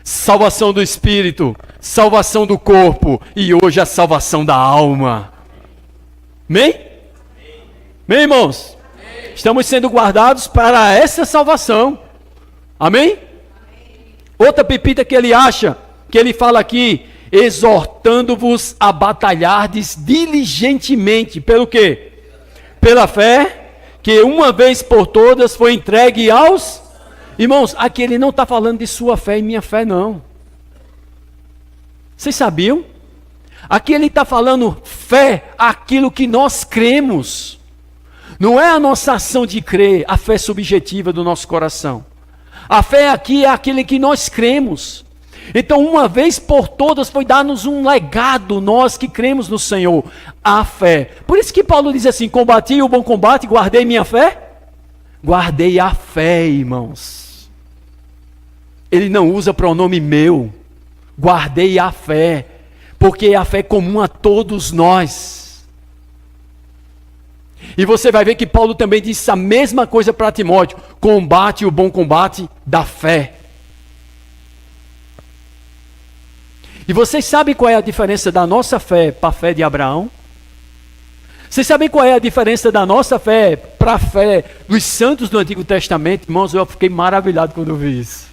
Salvação do espírito, salvação do corpo e hoje a salvação da alma. Amém? Amém, irmãos? Estamos sendo guardados para essa salvação. Amém? Outra pepita que ele acha, que ele fala aqui, exortando-vos a batalhardes diligentemente. Pelo quê? Pela fé, que uma vez por todas foi entregue aos... Irmãos, aqui ele não está falando de sua fé e minha fé, não. Vocês sabiam? Aqui ele está falando fé, aquilo que nós cremos. Não é a nossa ação de crer, a fé subjetiva do nosso coração. A fé aqui é aquilo que nós cremos. Então, uma vez por todas, foi dar-nos um legado, nós que cremos no Senhor, a fé. Por isso que Paulo diz assim, combati o bom combate, guardei minha fé. Guardei a fé, irmãos. Ele não usa pronome meu. Guardei a fé, porque a fé é comum a todos nós. E você vai ver que Paulo também disse a mesma coisa para Timóteo, combate o bom combate da fé. E vocês sabem qual é a diferença da nossa fé para a fé de Abraão? Vocês sabem qual é a diferença da nossa fé para a fé dos santos do Antigo Testamento? Irmãos, eu fiquei maravilhado quando eu vi isso.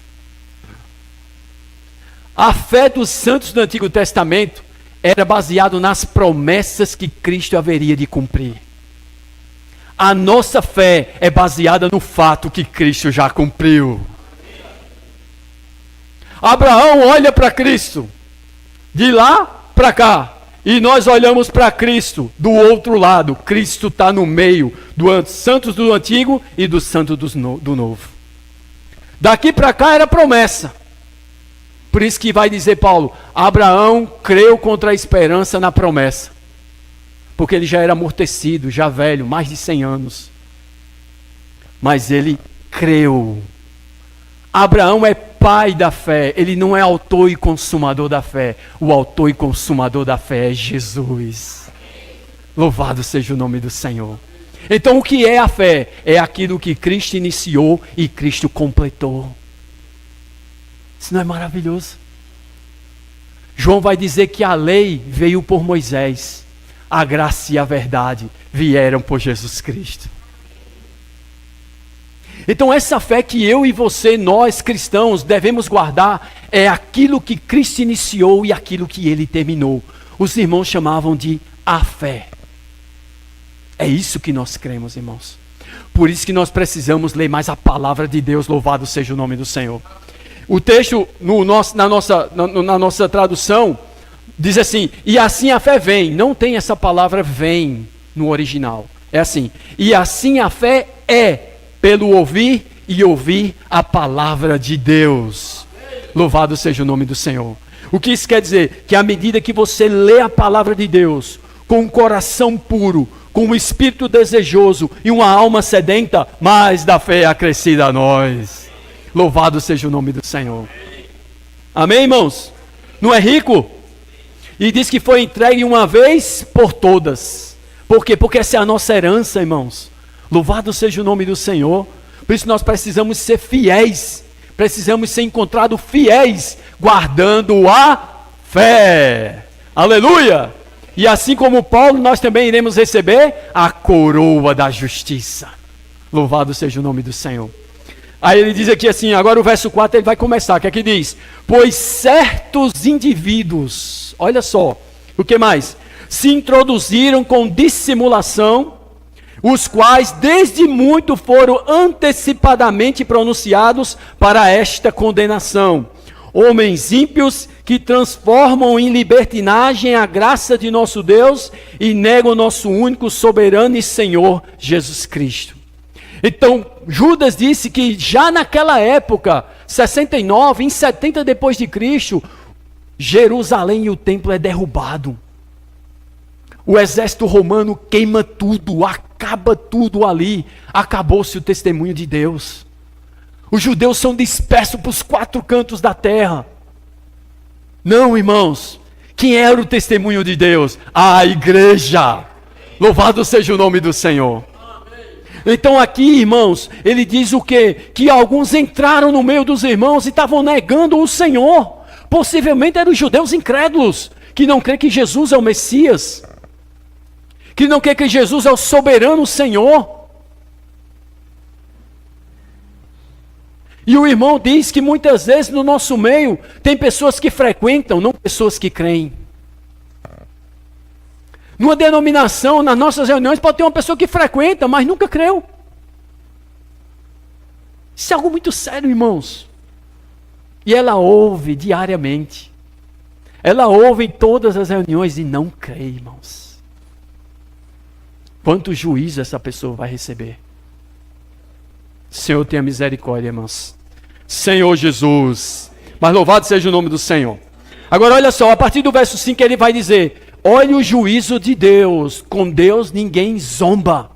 A fé dos santos do Antigo Testamento era baseada nas promessas que Cristo haveria de cumprir. A nossa fé é baseada no fato que Cristo já cumpriu. Abraão olha para Cristo, de lá para cá, e nós olhamos para Cristo do outro lado. Cristo está no meio dos santos do Antigo e dos santos do Novo. Daqui para cá era promessa. Por isso que vai dizer Paulo, Abraão creu contra a esperança na promessa. Porque ele já era amortecido, já velho, mais de 100 anos. Mas ele creu. Abraão é pai da fé, ele não é autor e consumador da fé. O autor e consumador da fé é Jesus. Louvado seja o nome do Senhor. Então o que é a fé? É aquilo que Cristo iniciou e Cristo completou. Isso não é maravilhoso? João vai dizer que a lei veio por Moisés. A graça e a verdade vieram por Jesus Cristo. Então essa fé que eu e você, nós cristãos, devemos guardar é aquilo que Cristo iniciou e aquilo que Ele terminou. Os irmãos chamavam de a fé. É isso que nós cremos, irmãos. Por isso que nós precisamos ler mais a palavra de Deus, louvado seja o nome do Senhor. O texto na nossa tradução diz assim, e assim a fé vem. Não tem essa palavra vem no original. É assim, e assim a fé é pelo ouvir e ouvir a palavra de Deus. Louvado seja o nome do Senhor. O que isso quer dizer? Que à medida que você lê a palavra de Deus, com um coração puro, com um espírito desejoso e uma alma sedenta, mais da fé é acrescida a nós. Louvado seja o nome do Senhor. Amém, irmãos? Não é rico? E diz que foi entregue uma vez por todas. Por quê? Porque essa é a nossa herança, irmãos. Louvado seja o nome do Senhor. Por isso nós precisamos ser fiéis. Precisamos ser encontrados fiéis, guardando a fé. Aleluia! E assim como Paulo, nós também iremos receber a coroa da justiça. Louvado seja o nome do Senhor. Aí ele diz aqui assim, agora o verso 4 ele vai começar, que aqui diz, pois certos indivíduos, olha só, o que mais? Se introduziram com dissimulação os quais desde muito foram antecipadamente pronunciados para esta condenação. Homens ímpios que transformam em libertinagem a graça de nosso Deus e negam o nosso único soberano e Senhor Jesus Cristo. Então, Judas disse que já naquela época, 69, em 70 depois de Cristo, Jerusalém e o templo é derrubado. O exército romano queima tudo, acaba tudo ali. Acabou-se o testemunho de Deus. Os judeus são dispersos para os 4 cantos da terra. Não, irmãos. Quem era o testemunho de Deus? A igreja. Louvado seja o nome do Senhor. Então aqui, irmãos, ele diz o quê? Que alguns entraram no meio dos irmãos e estavam negando o Senhor. Possivelmente eram os judeus incrédulos, que não creem que Jesus é o Messias, que não creem que Jesus é o soberano Senhor. E o irmão diz que muitas vezes no nosso meio tem pessoas que frequentam, não pessoas que creem. Numa denominação, nas nossas reuniões, pode ter uma pessoa que frequenta, mas nunca creu. Isso é algo muito sério, irmãos. E ela ouve diariamente. Ela ouve em todas as reuniões e não crê, irmãos. Quanto juízo essa pessoa vai receber? Senhor, tenha misericórdia, irmãos. Senhor Jesus. Mas louvado seja o nome do Senhor. Agora olha só, a partir do verso 5 ele vai dizer: olha o juízo de Deus. Com Deus ninguém zomba.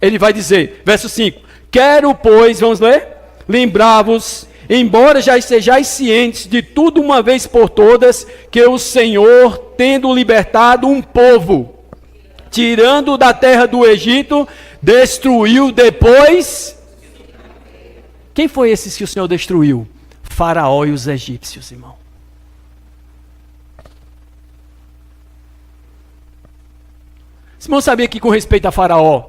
Ele vai dizer, verso 5: quero, pois, vamos ler? Lembrar-vos, embora já estejais cientes de tudo uma vez por todas, que o Senhor, tendo libertado um povo, tirando da terra do Egito, destruiu depois. Quem foi esses que o Senhor destruiu? Faraó e os egípcios, irmão. Simão sabia que com respeito a Faraó,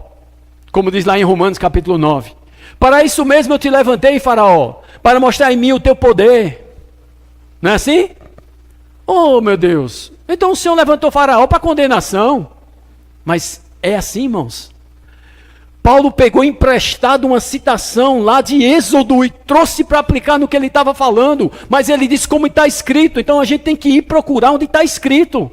como diz lá em Romanos capítulo 9, para isso mesmo eu te levantei, Faraó, para mostrar em mim o teu poder. Não é assim? Oh, meu Deus. Então o Senhor levantou Faraó para condenação. Mas é assim, irmãos. Paulo pegou emprestado uma citação lá de Êxodo e trouxe para aplicar no que ele estava falando. Mas ele disse como está escrito. Então a gente tem que ir procurar onde está escrito.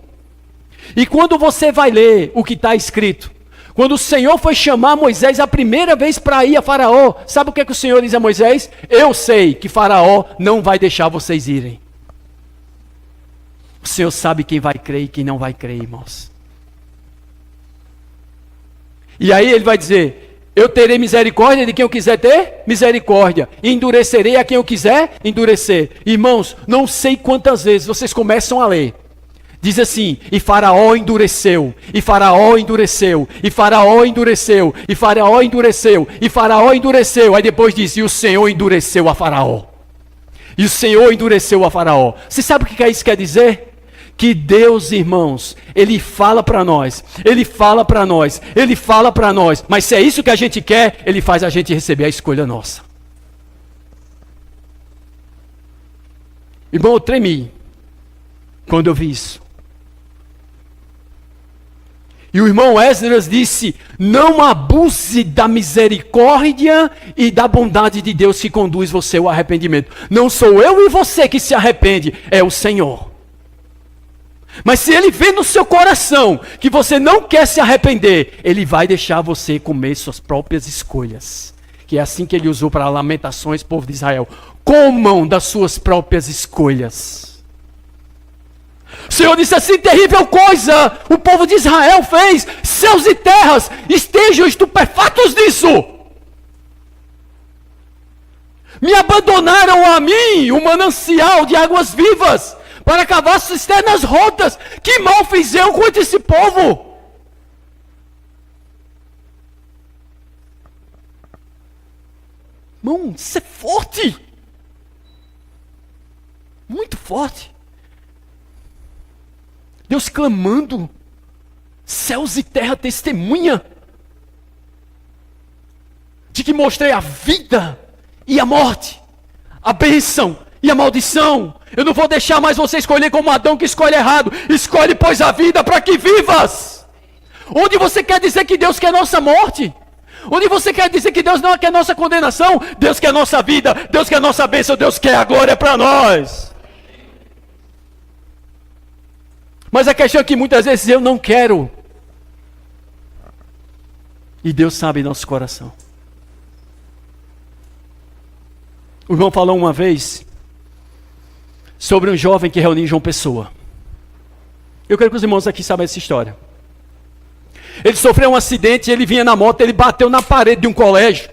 E quando você vai ler o que está escrito, quando o Senhor foi chamar Moisés a primeira vez para ir a Faraó, sabe o que, é que o Senhor diz a Moisés? Eu sei que Faraó não vai deixar vocês irem. O Senhor sabe quem vai crer e quem não vai crer, irmãos. E aí ele vai dizer: eu terei misericórdia de quem eu quiser ter misericórdia, e endurecerei a quem eu quiser endurecer. Irmãos, não sei quantas vezes vocês começam a ler. Diz assim: e Faraó endureceu, e Faraó endureceu, e Faraó endureceu, e Faraó endureceu, e Faraó endureceu. Aí depois diz: e o Senhor endureceu a Faraó. E o Senhor endureceu a Faraó. Você sabe o que isso quer dizer? Que Deus, irmãos, Ele fala para nós, Ele fala para nós, Ele fala para nós, mas se é isso que a gente quer, Ele faz a gente receber a escolha nossa. Irmão, eu tremi quando eu vi isso. E o irmão Esdras disse: não abuse da misericórdia e da bondade de Deus que conduz você ao arrependimento. Não sou eu e você que se arrepende, é o Senhor. Mas se Ele vê no seu coração que você não quer se arrepender, Ele vai deixar você comer suas próprias escolhas. Que é assim que Ele usou para Lamentações, povo de Israel. Comam das suas próprias escolhas. O Senhor disse assim: terrível coisa o povo de Israel fez. Céus e terras estejam estupefatos disso. Me abandonaram a mim, o manancial de águas vivas, para cavar cisternas rotas. Que mal fiz eu contra esse povo? Irmão, isso é forte. Muito forte. Deus clamando. Céus e terra testemunha de que mostrei a vida e a morte, a bênção e a maldição. Eu não vou deixar mais você escolher como Adão que escolhe errado. Escolhe, pois, a vida para que vivas. Onde você quer dizer que Deus quer nossa morte? Onde você quer dizer que Deus não quer nossa condenação? Deus quer nossa vida, Deus quer nossa bênção, Deus quer a glória para nós. Mas a questão é que muitas vezes eu não quero. E Deus sabe nosso coração. O irmão falou uma vez sobre um jovem que reuniu em João Pessoa. Eu quero que os irmãos aqui saibam essa história. Ele sofreu um acidente, ele vinha na moto, ele bateu na parede de um colégio.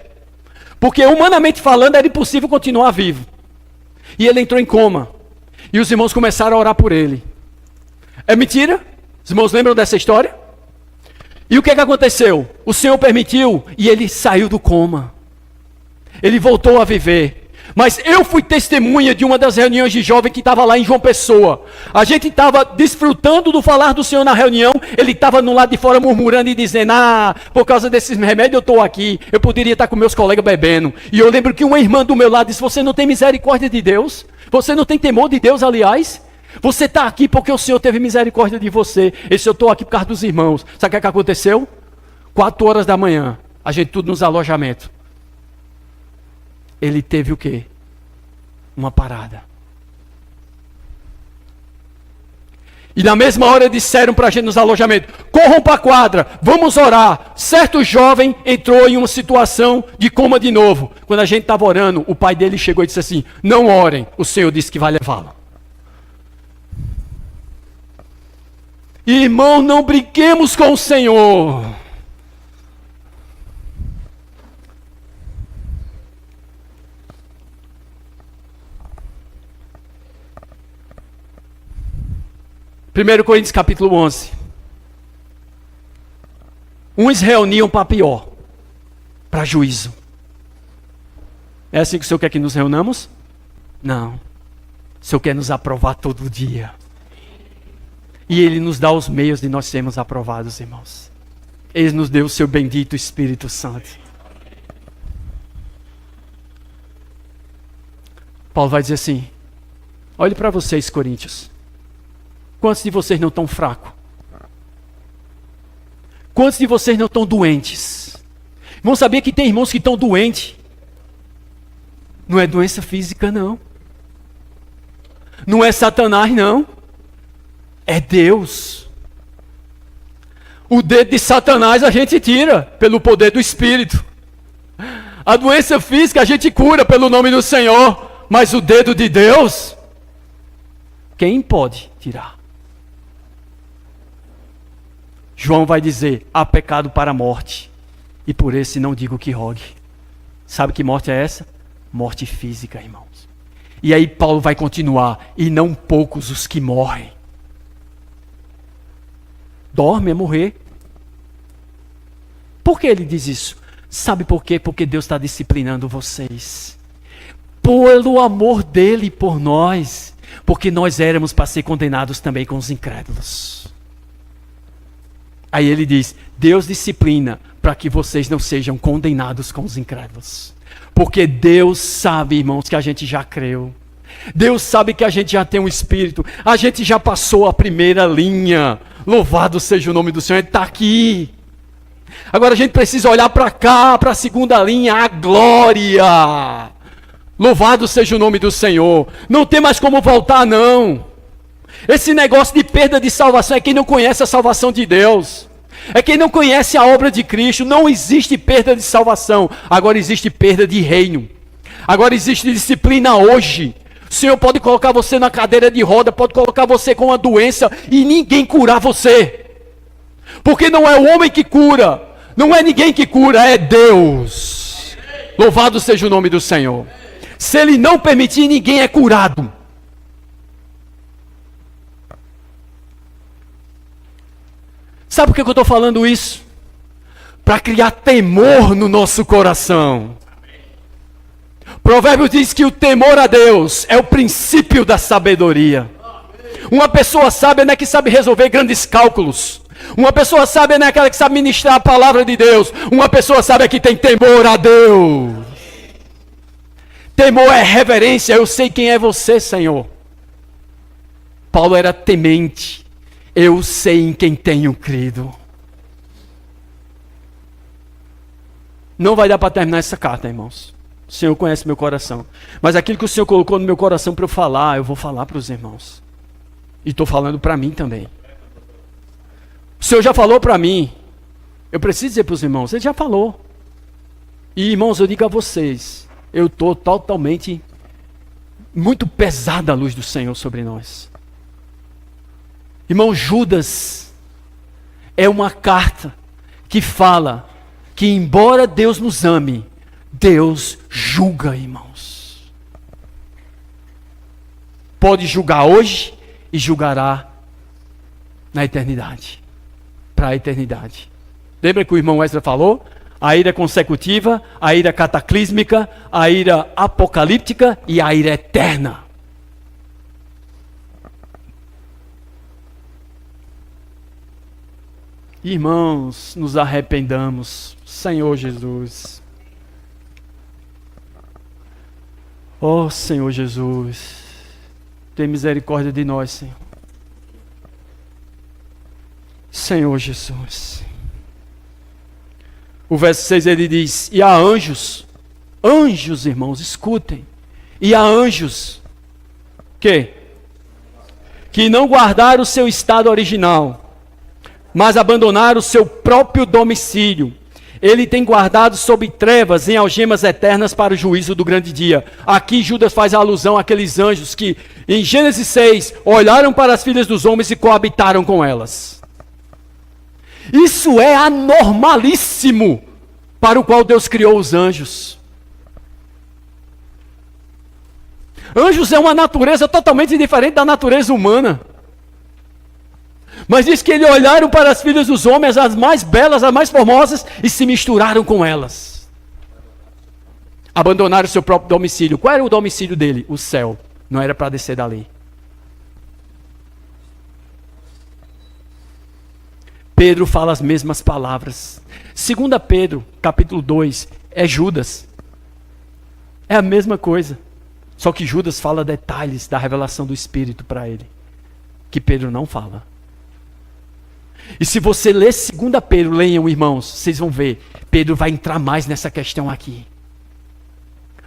Porque humanamente falando era impossível continuar vivo. E ele entrou em coma. E os irmãos começaram a orar por ele. É mentira? Os irmãos lembram dessa história? E o que aconteceu? O Senhor permitiu e ele saiu do coma. Ele voltou a viver. Mas eu fui testemunha de uma das reuniões de jovem que estava lá em João Pessoa. A gente estava desfrutando do falar do Senhor na reunião. Ele estava no lado de fora murmurando e dizendo: por causa desses remédios eu estou aqui. Eu poderia estar com meus colegas bebendo. E eu lembro que uma irmã do meu lado disse: você não tem misericórdia de Deus? Você não tem temor de Deus, aliás? Você está aqui porque o Senhor teve misericórdia de você. Esse eu estou aqui por causa dos irmãos. Sabe o que aconteceu? 4 horas da manhã, a gente tudo nos alojamentos. Ele teve o quê? Uma parada. E na mesma hora disseram para a gente nos alojamentos: corram para a quadra, vamos orar. Certo jovem entrou em uma situação de coma de novo. Quando a gente estava orando, o pai dele chegou e disse assim: não orem, o Senhor disse que vai levá-lo. Irmão, não brinquemos com o Senhor. Primeiro Coríntios capítulo 11. Uns reuniam para pior, para juízo. É assim que o Senhor quer que nos reunamos? Não. O Senhor quer nos aprovar todo dia. E Ele nos dá os meios de nós sermos aprovados, irmãos. Ele nos deu o seu bendito Espírito Santo. Paulo vai dizer assim: olhe para vocês, coríntios. Quantos de vocês não estão fracos? Quantos de vocês não estão doentes? Vão saber que tem irmãos que estão doentes. Não é doença física, não. Não é Satanás, não. É Deus. O dedo de Satanás a gente tira pelo poder do Espírito. A doença física a gente cura pelo nome do Senhor. Mas o dedo de Deus, quem pode tirar? João vai dizer: há pecado para a morte, e por esse não digo que rogue. Sabe que morte é essa? Morte física, irmãos. E aí Paulo vai continuar: e não poucos os que morrem. Dorme é morrer. Por que ele diz isso? Sabe por quê? Porque Deus está disciplinando vocês. Pelo amor dele por nós. Porque nós éramos para ser condenados também com os incrédulos. Aí ele diz: Deus disciplina para que vocês não sejam condenados com os incrédulos. Porque Deus sabe, irmãos, que a gente já creu. Deus sabe que a gente já tem um Espírito. A gente já passou a primeira linha. Louvado seja o nome do Senhor. Ele está aqui. Agora a gente precisa olhar para cá, para a segunda linha, a glória. Louvado seja o nome do Senhor. Não tem mais como voltar, não. Esse negócio de perda de salvação é quem não conhece a salvação de Deus. É quem não conhece a obra de Cristo. Não existe perda de salvação. Agora existe perda de reino. Agora existe disciplina hoje. O Senhor pode colocar você na cadeira de roda, pode colocar você com uma doença e ninguém curar você. Porque não é o homem que cura, não é ninguém que cura, é Deus. Louvado seja o nome do Senhor. Se Ele não permitir, ninguém é curado. Sabe por que eu estou falando isso? Para criar temor no nosso coração. Provérbios diz que o temor a Deus é o princípio da sabedoria. Uma pessoa sábia não é que sabe resolver grandes cálculos. Uma pessoa sábia não é aquela que sabe ministrar a palavra de Deus. Uma pessoa sábia é que tem temor a Deus. Temor é reverência. Eu sei quem é você, Senhor. Paulo era temente. Eu sei em quem tenho crido. Não vai dar para terminar essa carta, irmãos. O Senhor conhece meu coração. Mas aquilo que o Senhor colocou no meu coração para eu falar, eu vou falar para os irmãos. E estou falando para mim também. O Senhor já falou para mim. Eu preciso dizer para os irmãos, Ele já falou. E irmãos, eu digo a vocês, eu estou totalmente, muito pesada a luz do Senhor sobre nós. Irmão, Judas é uma carta que fala que embora Deus nos ame, Deus julga, irmãos. Pode julgar hoje e julgará na eternidade. Para a eternidade. Lembra que o irmão Wesley falou? A ira consecutiva, a ira cataclísmica, a ira apocalíptica e a ira eterna. Irmãos, nos arrependamos, Senhor Jesus. Oh, Senhor Jesus, tem misericórdia de nós, Senhor. Senhor Jesus. O verso 6 ele diz, e há anjos, irmãos, escutem, e há anjos, que não guardaram o seu estado original, mas abandonaram o seu próprio domicílio. Ele tem guardado sob trevas em algemas eternas para o juízo do grande dia. Aqui Judas faz alusão àqueles anjos que, em Gênesis 6, olharam para as filhas dos homens e coabitaram com elas. Isso é anormalíssimo para o qual Deus criou os anjos. Anjos é uma natureza totalmente diferente da natureza humana. Mas diz que eles olharam para as filhas dos homens, as mais belas, as mais formosas, e se misturaram com elas. Abandonaram o seu próprio domicílio. Qual era o domicílio dele? O céu. Não era para descer dali. Pedro fala as mesmas palavras. 2 Pedro, capítulo 2, é Judas. É a mesma coisa. Só que Judas fala detalhes da revelação do Espírito para ele, que Pedro não fala. E se você ler 2 Pedro, leiam, irmãos, vocês vão ver. Pedro vai entrar mais nessa questão aqui.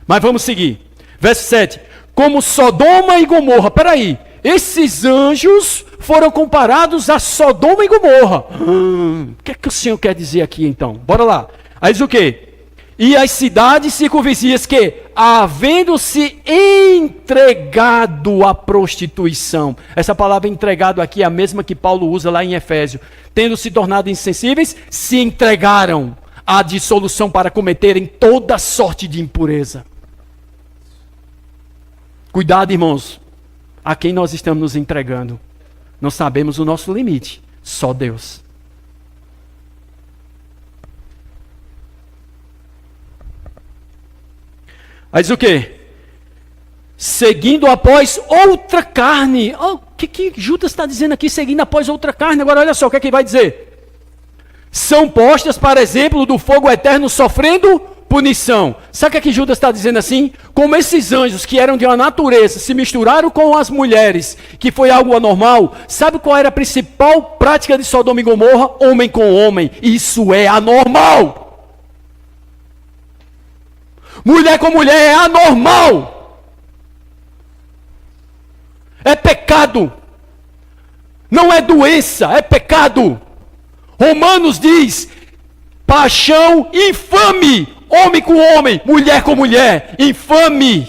Mas vamos seguir. Verso 7. Como Sodoma e Gomorra. Peraí. Esses anjos foram comparados a Sodoma e Gomorra. O que é que o Senhor quer dizer aqui então? Bora lá. Aí diz o quê? E as cidades circunvizinhas que, havendo-se entregado à prostituição. Essa palavra entregado aqui é a mesma que Paulo usa lá em Efésio. Tendo se tornado insensíveis, se entregaram à dissolução para cometerem toda sorte de impureza. Cuidado, irmãos. A quem nós estamos nos entregando? Não sabemos o nosso limite. Só Deus. Aí diz o quê? Seguindo após outra carne. O que Judas está dizendo aqui? Seguindo após outra carne. Agora olha só o que é que vai dizer. São postas, para exemplo, do fogo eterno, sofrendo punição. Sabe o que é que Judas está dizendo assim? Como esses anjos que eram de uma natureza se misturaram com as mulheres, que foi algo anormal. Sabe qual era a principal prática de Sodoma e Gomorra? Homem com homem. Isso é anormal. Mulher com mulher é anormal. É pecado. Não é doença, é pecado. Romanos diz, paixão infame. Homem com homem, mulher com mulher, infame.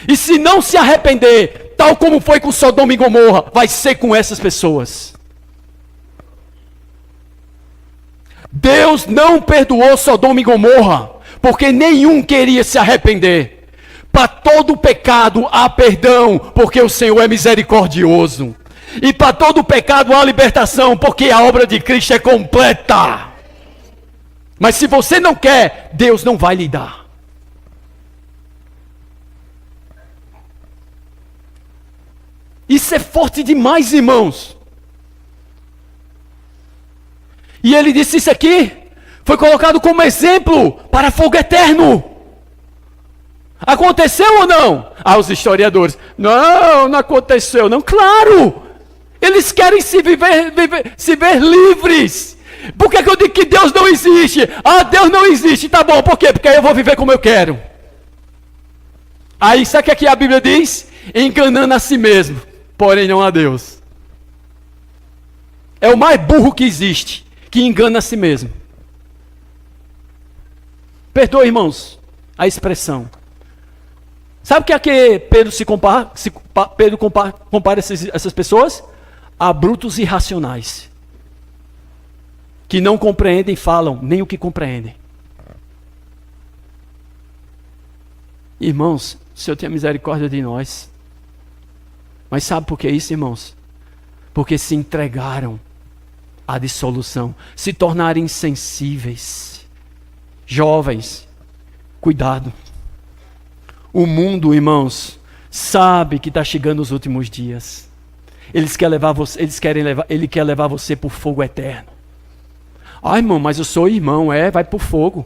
E se não se arrepender, tal como foi com Sodoma e Gomorra, vai ser com essas pessoas. Deus não perdoou Sodoma e Gomorra, porque nenhum queria se arrepender. Para todo pecado há perdão, porque o Senhor é misericordioso. E para todo pecado há libertação, porque a obra de Cristo é completa. Mas se você não quer, Deus não vai lhe dar. Isso é forte demais, irmãos. E ele disse isso aqui, foi colocado como exemplo para fogo eterno. Aconteceu ou não? Os historiadores, não aconteceu não. Claro, eles querem se ver livres. por que eu digo que Deus não existe? Ah, Deus não existe, tá bom, por quê? Porque aí eu vou viver como eu quero. Aí, sabe o que a Bíblia diz? Enganando a si mesmo, porém não a Deus. É o mais burro que existe, que engana a si mesmo. Perdoa, irmãos, a expressão. Sabe o que é que Pedro compara essas pessoas? A brutos irracionais, que não compreendem e falam nem o que compreendem. Irmãos, o Senhor tenha misericórdia de nós. Mas sabe por que isso, irmãos? Porque se entregaram à dissolução, se tornaram insensíveis. Jovens, cuidado. O mundo, irmãos, sabe que está chegando os últimos dias. Ele quer levar você para o fogo eterno. Ah, irmão, mas eu sou irmão, vai para o fogo.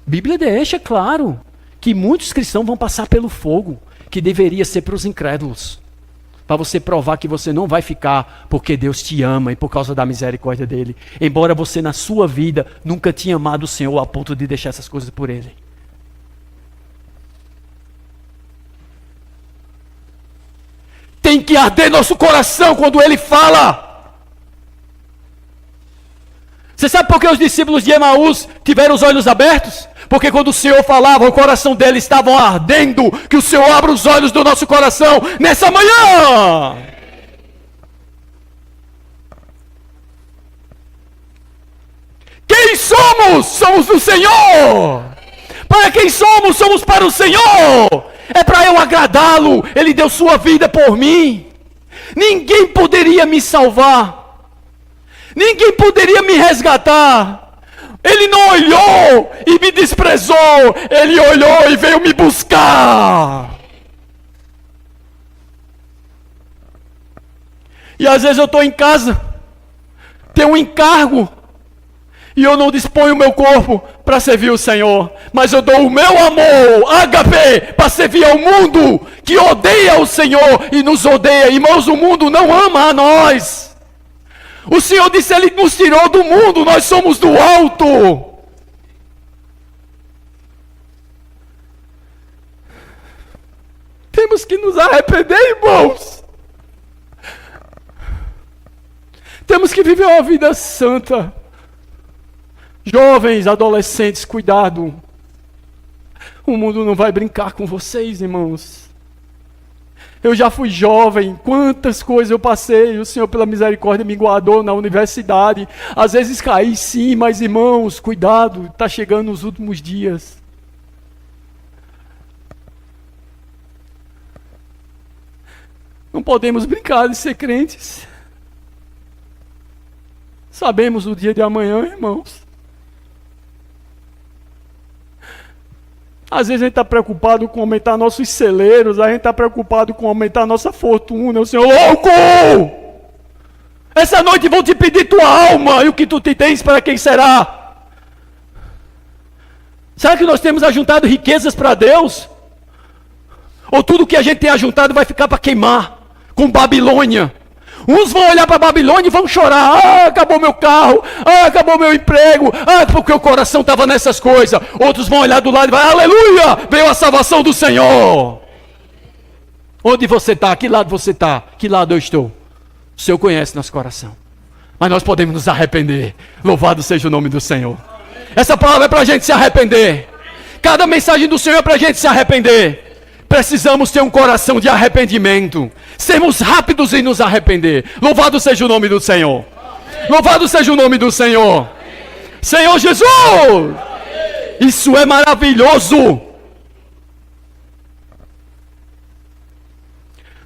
Bíblia deixa claro que muitos cristãos vão passar pelo fogo, que deveria ser para os incrédulos, para você provar que você não vai ficar porque Deus te ama e por causa da misericórdia dele, embora você na sua vida nunca tinha amado o Senhor a ponto de deixar essas coisas por ele. Tem que arder nosso coração quando ele fala. Você sabe por que os discípulos de Emaús tiveram os olhos abertos? Porque quando o Senhor falava, o coração deles estava ardendo. Que o Senhor abra os olhos do nosso coração nessa manhã. Quem somos? Somos do Senhor. Para quem somos? Somos para o Senhor. É para eu agradá-lo. Ele deu sua vida por mim. Ninguém poderia me salvar. Ninguém poderia me resgatar. Ele não olhou e me desprezou. Ele olhou e veio me buscar. E às vezes eu estou em casa, tenho um encargo, e eu não disponho o meu corpo para servir o Senhor, mas eu dou o meu amor, ágape, para servir ao mundo que odeia o Senhor e nos odeia. Irmãos, o mundo não ama a nós. O Senhor disse, Ele nos tirou do mundo, nós somos do alto. Temos que nos arrepender, irmãos. Temos que viver uma vida santa. Jovens, adolescentes, cuidado. O mundo não vai brincar com vocês, irmãos. Eu já fui jovem, quantas coisas eu passei, o Senhor pela misericórdia me guardou na universidade. Às vezes caí sim, mas irmãos, cuidado, está chegando os últimos dias. Não podemos brincar de ser crentes. Sabemos o dia de amanhã, irmãos. Às vezes a gente está preocupado com aumentar nossos celeiros, a gente está preocupado com aumentar nossa fortuna. O Senhor, louco! Essa noite vão te pedir tua alma, e o que tu te tens para quem será? Será que nós temos ajuntado riquezas para Deus? Ou tudo que a gente tem ajuntado vai ficar para queimar, com Babilônia? Uns vão olhar para Babilônia e vão chorar. Ah, acabou meu carro. Ah, acabou meu emprego. Ah, porque o coração estava nessas coisas. Outros vão olhar do lado e vai, aleluia, veio a salvação do Senhor. Onde você está? Que lado você está? Que lado eu estou? O Senhor conhece nosso coração. Mas nós podemos nos arrepender. Louvado seja o nome do Senhor. Essa palavra é para a gente se arrepender. Cada mensagem do Senhor é para a gente se arrepender. Precisamos ter um coração de arrependimento. Sermos rápidos em nos arrepender. Louvado seja o nome do Senhor. Louvado seja o nome do Senhor. Senhor Jesus! Isso é maravilhoso.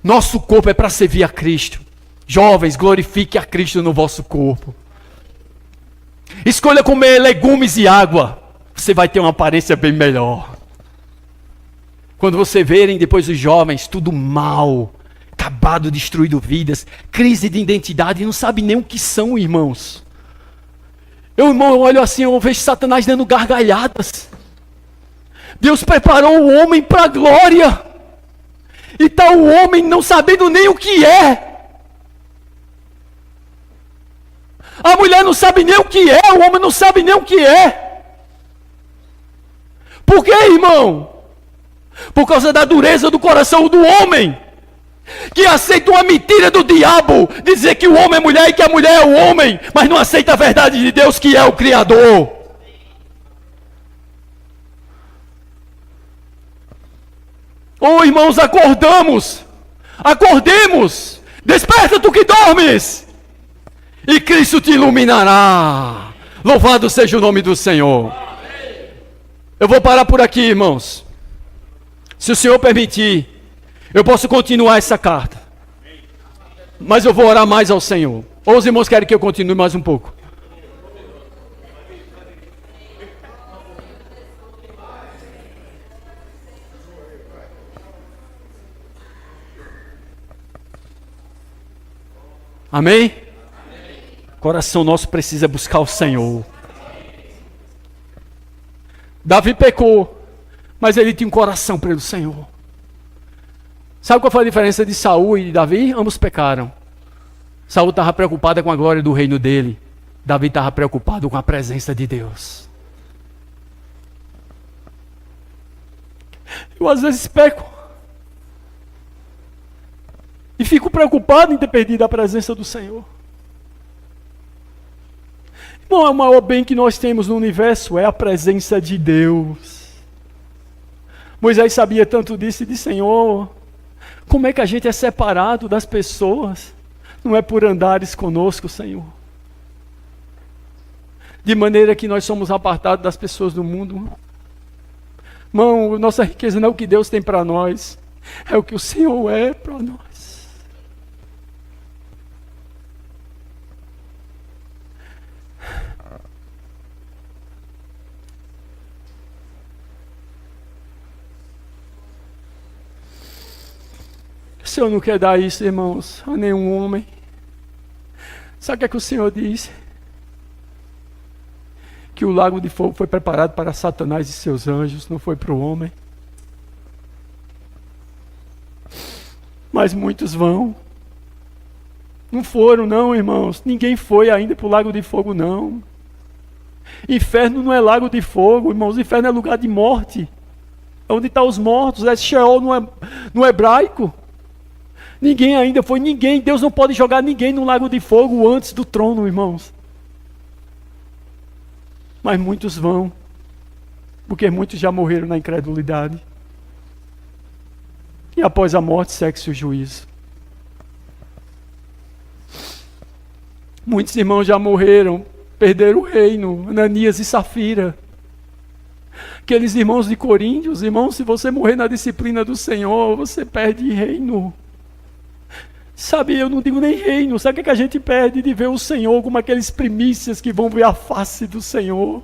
Nosso corpo é para servir a Cristo. Jovens, glorifique a Cristo no vosso corpo. Escolha comer legumes e água. Você vai ter uma aparência bem melhor. Quando você verem depois os jovens, tudo mal, acabado, destruído vidas, crise de identidade, não sabe nem o que são, irmãos. Eu olho assim, eu vejo Satanás dando gargalhadas. Deus preparou o homem para a glória. E está o homem não sabendo nem o que é. A mulher não sabe nem o que é, o homem não sabe nem o que é. Por quê, irmão? Por causa da dureza do coração do homem, que aceita uma mentira do diabo, dizer que o homem é mulher e que a mulher é o homem, mas não aceita a verdade de Deus, que é o Criador. Oh, irmãos, acordemos, desperta tu que dormes, e Cristo te iluminará. Louvado seja o nome do Senhor. Eu vou parar por aqui, irmãos. Se o Senhor permitir, eu posso continuar essa carta, mas eu vou orar mais ao Senhor. Ou os irmãos querem que eu continue mais um pouco? Amém? Coração nosso precisa buscar o Senhor. Davi pecou, mas ele tinha um coração pelo Senhor. Sabe qual foi a diferença de Saul e de Davi? Ambos pecaram. Saul estava preocupado com a glória do reino dele. Davi estava preocupado com a presença de Deus. Eu às vezes peco. E fico preocupado em ter perdido a presença do Senhor. Irmão, é o maior bem que nós temos no universo, é a presença de Deus. Moisés sabia tanto disso e disse: Senhor, como é que a gente é separado das pessoas? Não é por andares conosco, Senhor. De maneira que nós somos apartados das pessoas do mundo. Irmão, nossa riqueza não é o que Deus tem para nós, é o que o Senhor é para nós. O Senhor não quer dar isso, irmãos, a nenhum homem. Sabe o que é que o Senhor diz? Que o lago de fogo foi preparado para Satanás e seus anjos, não foi para o homem. Mas muitos vão. Não foram, não, irmãos. Ninguém foi ainda para o lago de fogo, não. Inferno não é lago de fogo, irmãos. Inferno é lugar de morte. É onde estão os mortos. É Sheol no hebraico. Ninguém ainda foi, ninguém. Deus não pode jogar ninguém no lago de fogo antes do trono, irmãos. Mas muitos vão, porque muitos já morreram na incredulidade. E após a morte segue-se o juízo. Muitos irmãos já morreram, perderam o reino, Ananias e Safira. Aqueles irmãos de Coríntios, irmãos, se você morrer na disciplina do Senhor, você perde reino. Sabe, eu não digo nem reino, sabe o que a gente perde de ver o Senhor como aqueles primícias que vão ver a face do Senhor?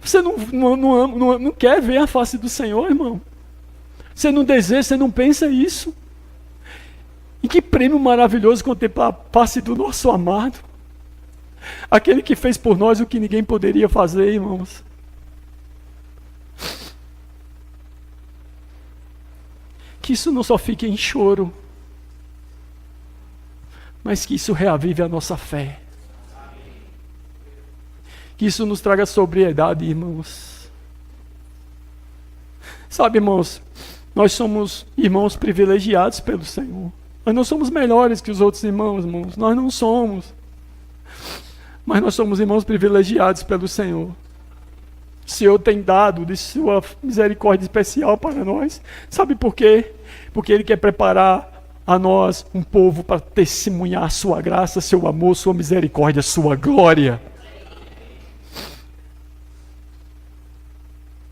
Você não quer ver a face do Senhor, irmão? Você não deseja, você não pensa isso? E que prêmio maravilhoso contemplar a face do nosso amado. Aquele que fez por nós o que ninguém poderia fazer, irmãos. Que isso não só fique em choro, mas que isso reavive a nossa fé. Que isso nos traga sobriedade, irmãos. Sabe, irmãos, nós somos irmãos privilegiados pelo Senhor. Nós não somos melhores que os outros irmãos, irmãos. Nós não somos. Mas nós somos irmãos privilegiados pelo Senhor. O Senhor tem dado de sua misericórdia especial para nós. Sabe por quê? Porque Ele quer preparar a nós um povo para testemunhar a sua graça, seu amor, sua misericórdia, sua glória.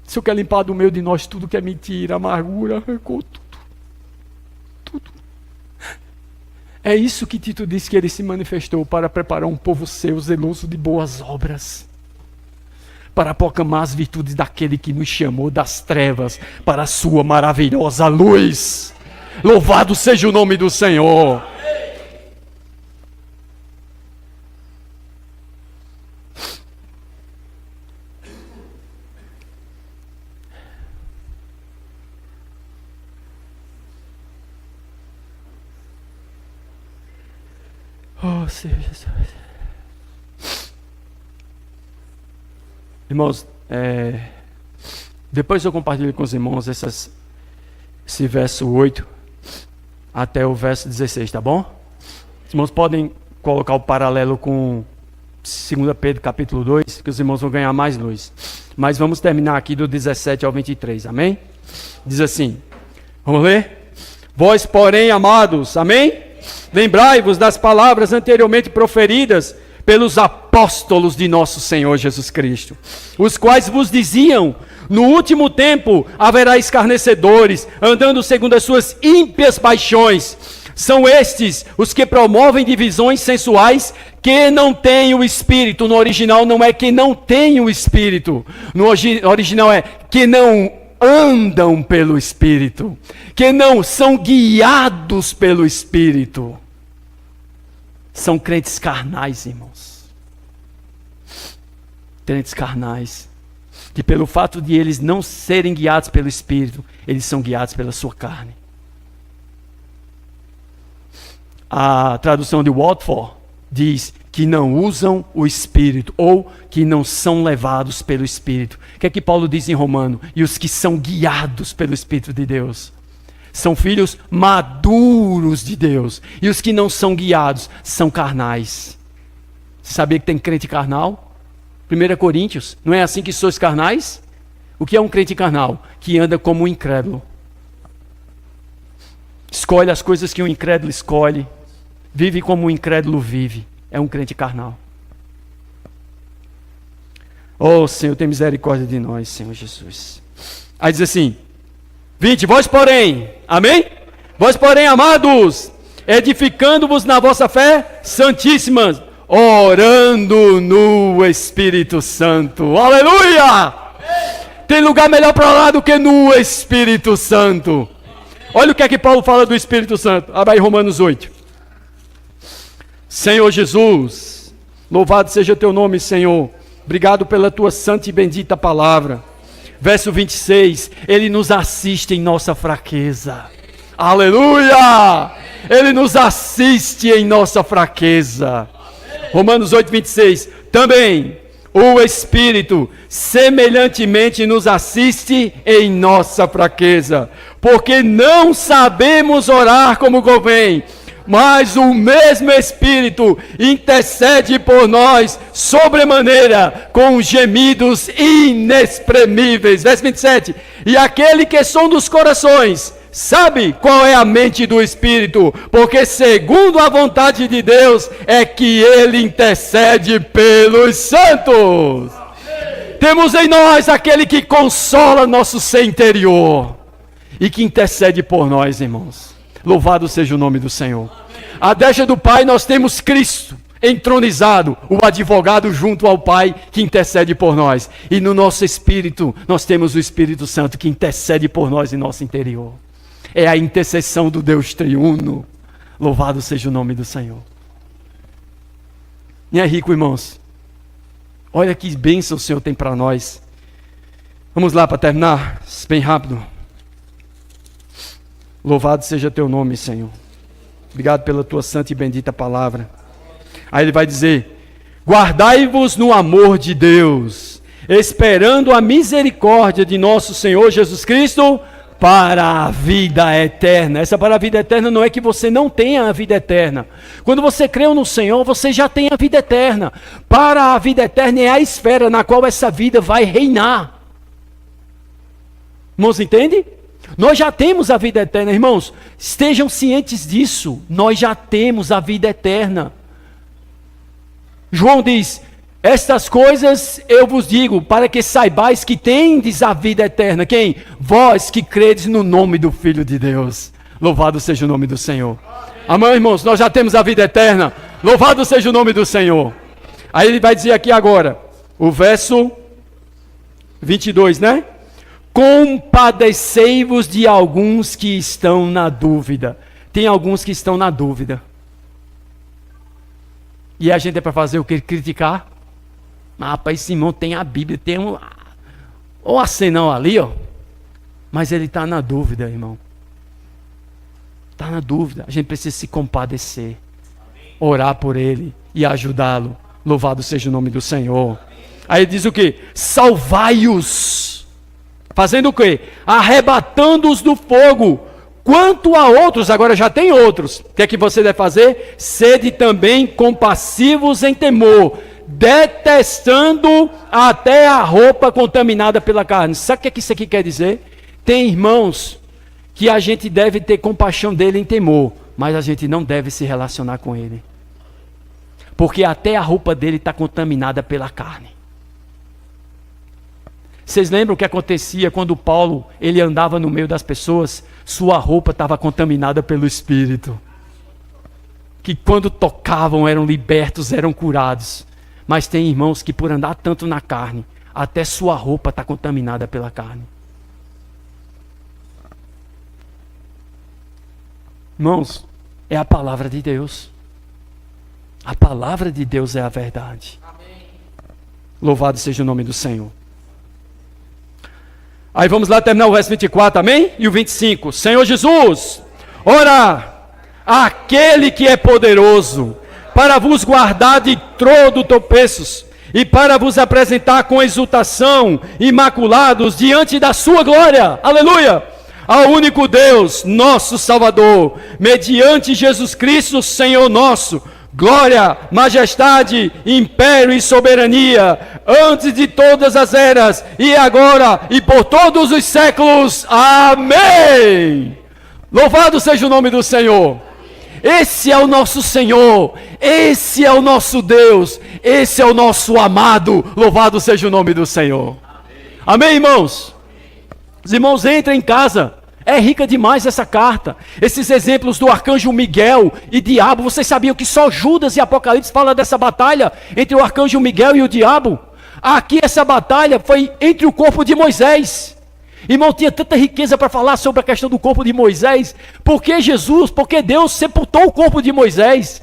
O Senhor quer limpar do meio de nós tudo que é mentira, amargura, rancor, tudo. É isso que Tito disse que ele se manifestou para preparar um povo seu, zeloso de boas obras, para proclamar as virtudes daquele que nos chamou das trevas para a sua maravilhosa luz. Louvado seja o nome do Senhor. Oh, Senhor Jesus. Irmãos, depois eu compartilho com os irmãos esse verso 8 até o verso 16, tá bom? Os irmãos podem colocar o paralelo com 2 Pedro capítulo 2, que os irmãos vão ganhar mais luz. Mas vamos terminar aqui do 17 ao 23, amém? Diz assim, vamos ler? Vós, porém, amados, amém? Lembrai-vos das palavras anteriormente proferidas pelos apóstolos de nosso Senhor Jesus Cristo, os quais vos diziam, no último tempo haverá escarnecedores, andando segundo as suas ímpias paixões. São estes os que promovem divisões sensuais que não têm o Espírito. No original não é que não têm o Espírito. No original é que não andam pelo Espírito. Que não são guiados pelo Espírito. São crentes carnais, irmãos. Crentes carnais. Que pelo fato de eles não serem guiados pelo Espírito, eles são guiados pela sua carne. A tradução de Watford diz que não usam o Espírito, ou que não são levados pelo Espírito. O que é que Paulo diz em Romano? E os que são guiados pelo Espírito de Deus são filhos maduros de Deus. E os que não são guiados são carnais. Você sabia que tem crente carnal? 1 Coríntios, não é assim que sois carnais? O que é um crente carnal? Que anda como um incrédulo. Escolhe as coisas que um incrédulo escolhe. Vive como um incrédulo vive. É um crente carnal. Oh, Senhor, tem misericórdia de nós, Senhor Jesus. Aí diz assim, 20, vós porém, amém? Vós porém, amados, edificando-vos na vossa fé santíssima, orando no Espírito Santo. Aleluia! Tem lugar melhor para orar do que no Espírito Santo. Olha o que é que Paulo fala do Espírito Santo. Abra aí Romanos 8. Senhor Jesus, louvado seja o teu nome, Senhor. Obrigado pela tua santa e bendita palavra. Verso 26, Ele nos assiste em nossa fraqueza. Aleluia! Ele nos assiste em nossa fraqueza. Romanos 8, 26. Também o Espírito semelhantemente nos assiste em nossa fraqueza, porque não sabemos orar como convém, mas o mesmo Espírito intercede por nós sobremaneira com gemidos inexprimíveis. Verso 27. E aquele que sonda os corações sabe qual é a mente do Espírito, porque segundo a vontade de Deus é que ele intercede pelos santos. Temos em nós aquele que consola nosso ser interior e que intercede por nós, irmãos. Louvado seja o nome do Senhor. À destra do Pai nós temos Cristo entronizado, o advogado junto ao Pai que intercede por nós. E no nosso espírito nós temos o Espírito Santo que intercede por nós em nosso interior. É a intercessão do Deus triuno. Louvado seja o nome do Senhor. E é rico, irmãos. Olha que bênção o Senhor tem para nós. Vamos lá para terminar, bem rápido. Louvado seja teu nome, Senhor. Obrigado pela tua santa e bendita palavra. Aí ele vai dizer: guardai-vos no amor de Deus, esperando a misericórdia de nosso Senhor Jesus Cristo para a vida eterna. Essa para a vida eterna não é que você não tenha a vida eterna. Quando você creu no Senhor, você já tem a vida eterna. Para a vida eterna é a esfera na qual essa vida vai reinar. Irmãos, entende? Nós já temos a vida eterna, irmãos. Estejam cientes disso. Nós já temos a vida eterna. João diz: estas coisas eu vos digo, para que saibais que tendes a vida eterna. Quem? Vós que credes no nome do Filho de Deus. Louvado seja o nome do Senhor. Amém, irmãos? Nós já temos a vida eterna. Louvado seja o nome do Senhor. Aí ele vai dizer aqui agora, o verso 22, né? Compadecei-vos de alguns que estão na dúvida. Tem alguns que estão na dúvida. E a gente é para fazer o que? Criticar? Ah, rapaz, esse irmão tem a Bíblia, tem um acenão ali, ó. Mas ele está na dúvida, irmão. Está na dúvida. A gente precisa se compadecer, orar por ele e ajudá-lo. Louvado seja o nome do Senhor. Aí diz o quê? Salvai-os. Fazendo o quê? Arrebatando-os do fogo. Quanto a outros, agora já tem outros. O que é que você deve fazer? Sede também compassivos em temor, detestando até a roupa contaminada pela carne. Sabe o que é que isso aqui quer dizer? Tem irmãos que a gente deve ter compaixão dele em temor, mas a gente não deve se relacionar com ele. Porque até a roupa dele está contaminada pela carne. Vocês lembram o que acontecia quando Paulo ele andava no meio das pessoas? Sua roupa estava contaminada pelo Espírito. Que quando tocavam eram libertos, eram curados. Mas tem irmãos que por andar tanto na carne, até sua roupa está contaminada pela carne. Irmãos, é a palavra de Deus. A palavra de Deus é a verdade. Amém. Louvado seja o nome do Senhor. Aí vamos lá terminar o verso 24, amém? E o 25. Senhor Jesus, ora, aquele que é poderoso para vos guardar de todo tropeços e para vos apresentar com exultação, imaculados diante da sua glória. Aleluia! Ao único Deus, nosso Salvador, mediante Jesus Cristo, Senhor nosso, glória, majestade, império e soberania, antes de todas as eras, e agora, e por todos os séculos. Amém! Louvado seja o nome do Senhor. Esse é o nosso Senhor, esse é o nosso Deus, esse é o nosso amado. Louvado seja o nome do Senhor. Amém, irmãos? Os irmãos, entrem em casa. É rica demais essa carta. Esses exemplos do arcanjo Miguel e diabo. Vocês sabiam que só Judas e Apocalipse falam dessa batalha entre o arcanjo Miguel e o diabo? Aqui essa batalha foi entre o corpo de Moisés. Irmão, tinha tanta riqueza para falar sobre a questão do corpo de Moisés. Porque Deus sepultou o corpo de Moisés.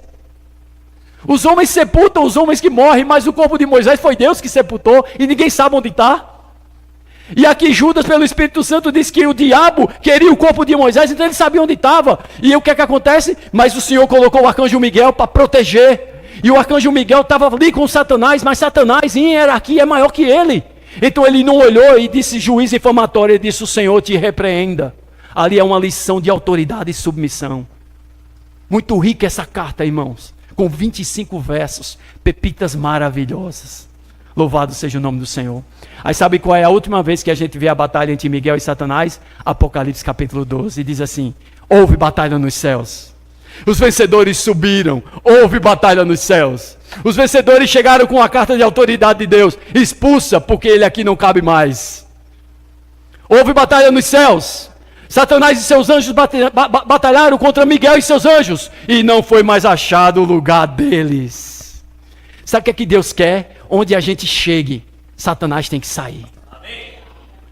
Os homens sepultam os homens que morrem, mas o corpo de Moisés foi Deus que sepultou e ninguém sabe onde está. E aqui Judas, pelo Espírito Santo, diz que o diabo queria o corpo de Moisés, então ele sabia onde estava. E o que é que acontece? Mas o Senhor colocou o arcanjo Miguel para proteger. E o arcanjo Miguel estava ali com Satanás, mas Satanás em hierarquia é maior que ele. Então ele não olhou e disse juízo infamatório, ele disse: o Senhor te repreenda. Ali é uma lição de autoridade e submissão. Muito rica essa carta, irmãos, com 25 versos, pepitas maravilhosas. Louvado seja o nome do Senhor. Aí sabe qual é a última vez que a gente vê a batalha entre Miguel e Satanás? Apocalipse capítulo 12, e diz assim: houve batalha nos céus. Os vencedores subiram, houve batalha nos céus. Os vencedores chegaram com a carta de autoridade de Deus: expulsa, porque ele aqui não cabe mais. Houve batalha nos céus. Satanás e seus anjos batalharam contra Miguel e seus anjos, e não foi mais achado o lugar deles. Sabe o que é que Deus quer? Onde a gente chegue, Satanás tem que sair. Amém.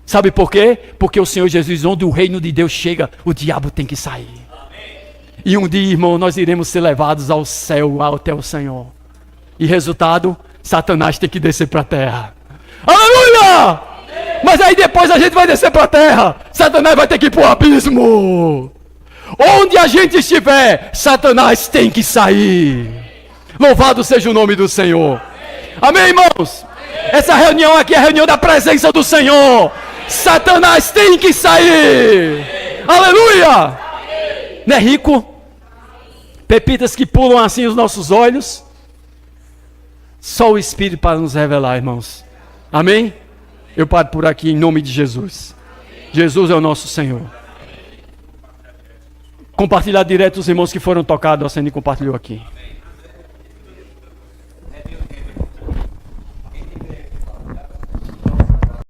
Sabe por quê? Porque o Senhor Jesus, onde o reino de Deus chega, o diabo tem que sair. Amém. E um dia, irmão, nós iremos ser levados ao céu, até o Senhor. E resultado, Satanás tem que descer para a terra. Aleluia! Amém. Mas aí depois a gente vai descer para a terra, Satanás vai ter que ir para o abismo. Onde a gente estiver, Satanás tem que sair. Louvado seja o nome do Senhor. Amém, irmãos? Essa reunião aqui é a reunião da presença do Senhor. Satanás tem que sair. Aleluia! Não é rico? Pepitas que pulam assim os nossos olhos. Só o Espírito para nos revelar, irmãos. Amém? Eu paro por aqui em nome de Jesus. Jesus é o nosso Senhor. Compartilhar direto os irmãos que foram tocados, assim, e compartilhou aqui.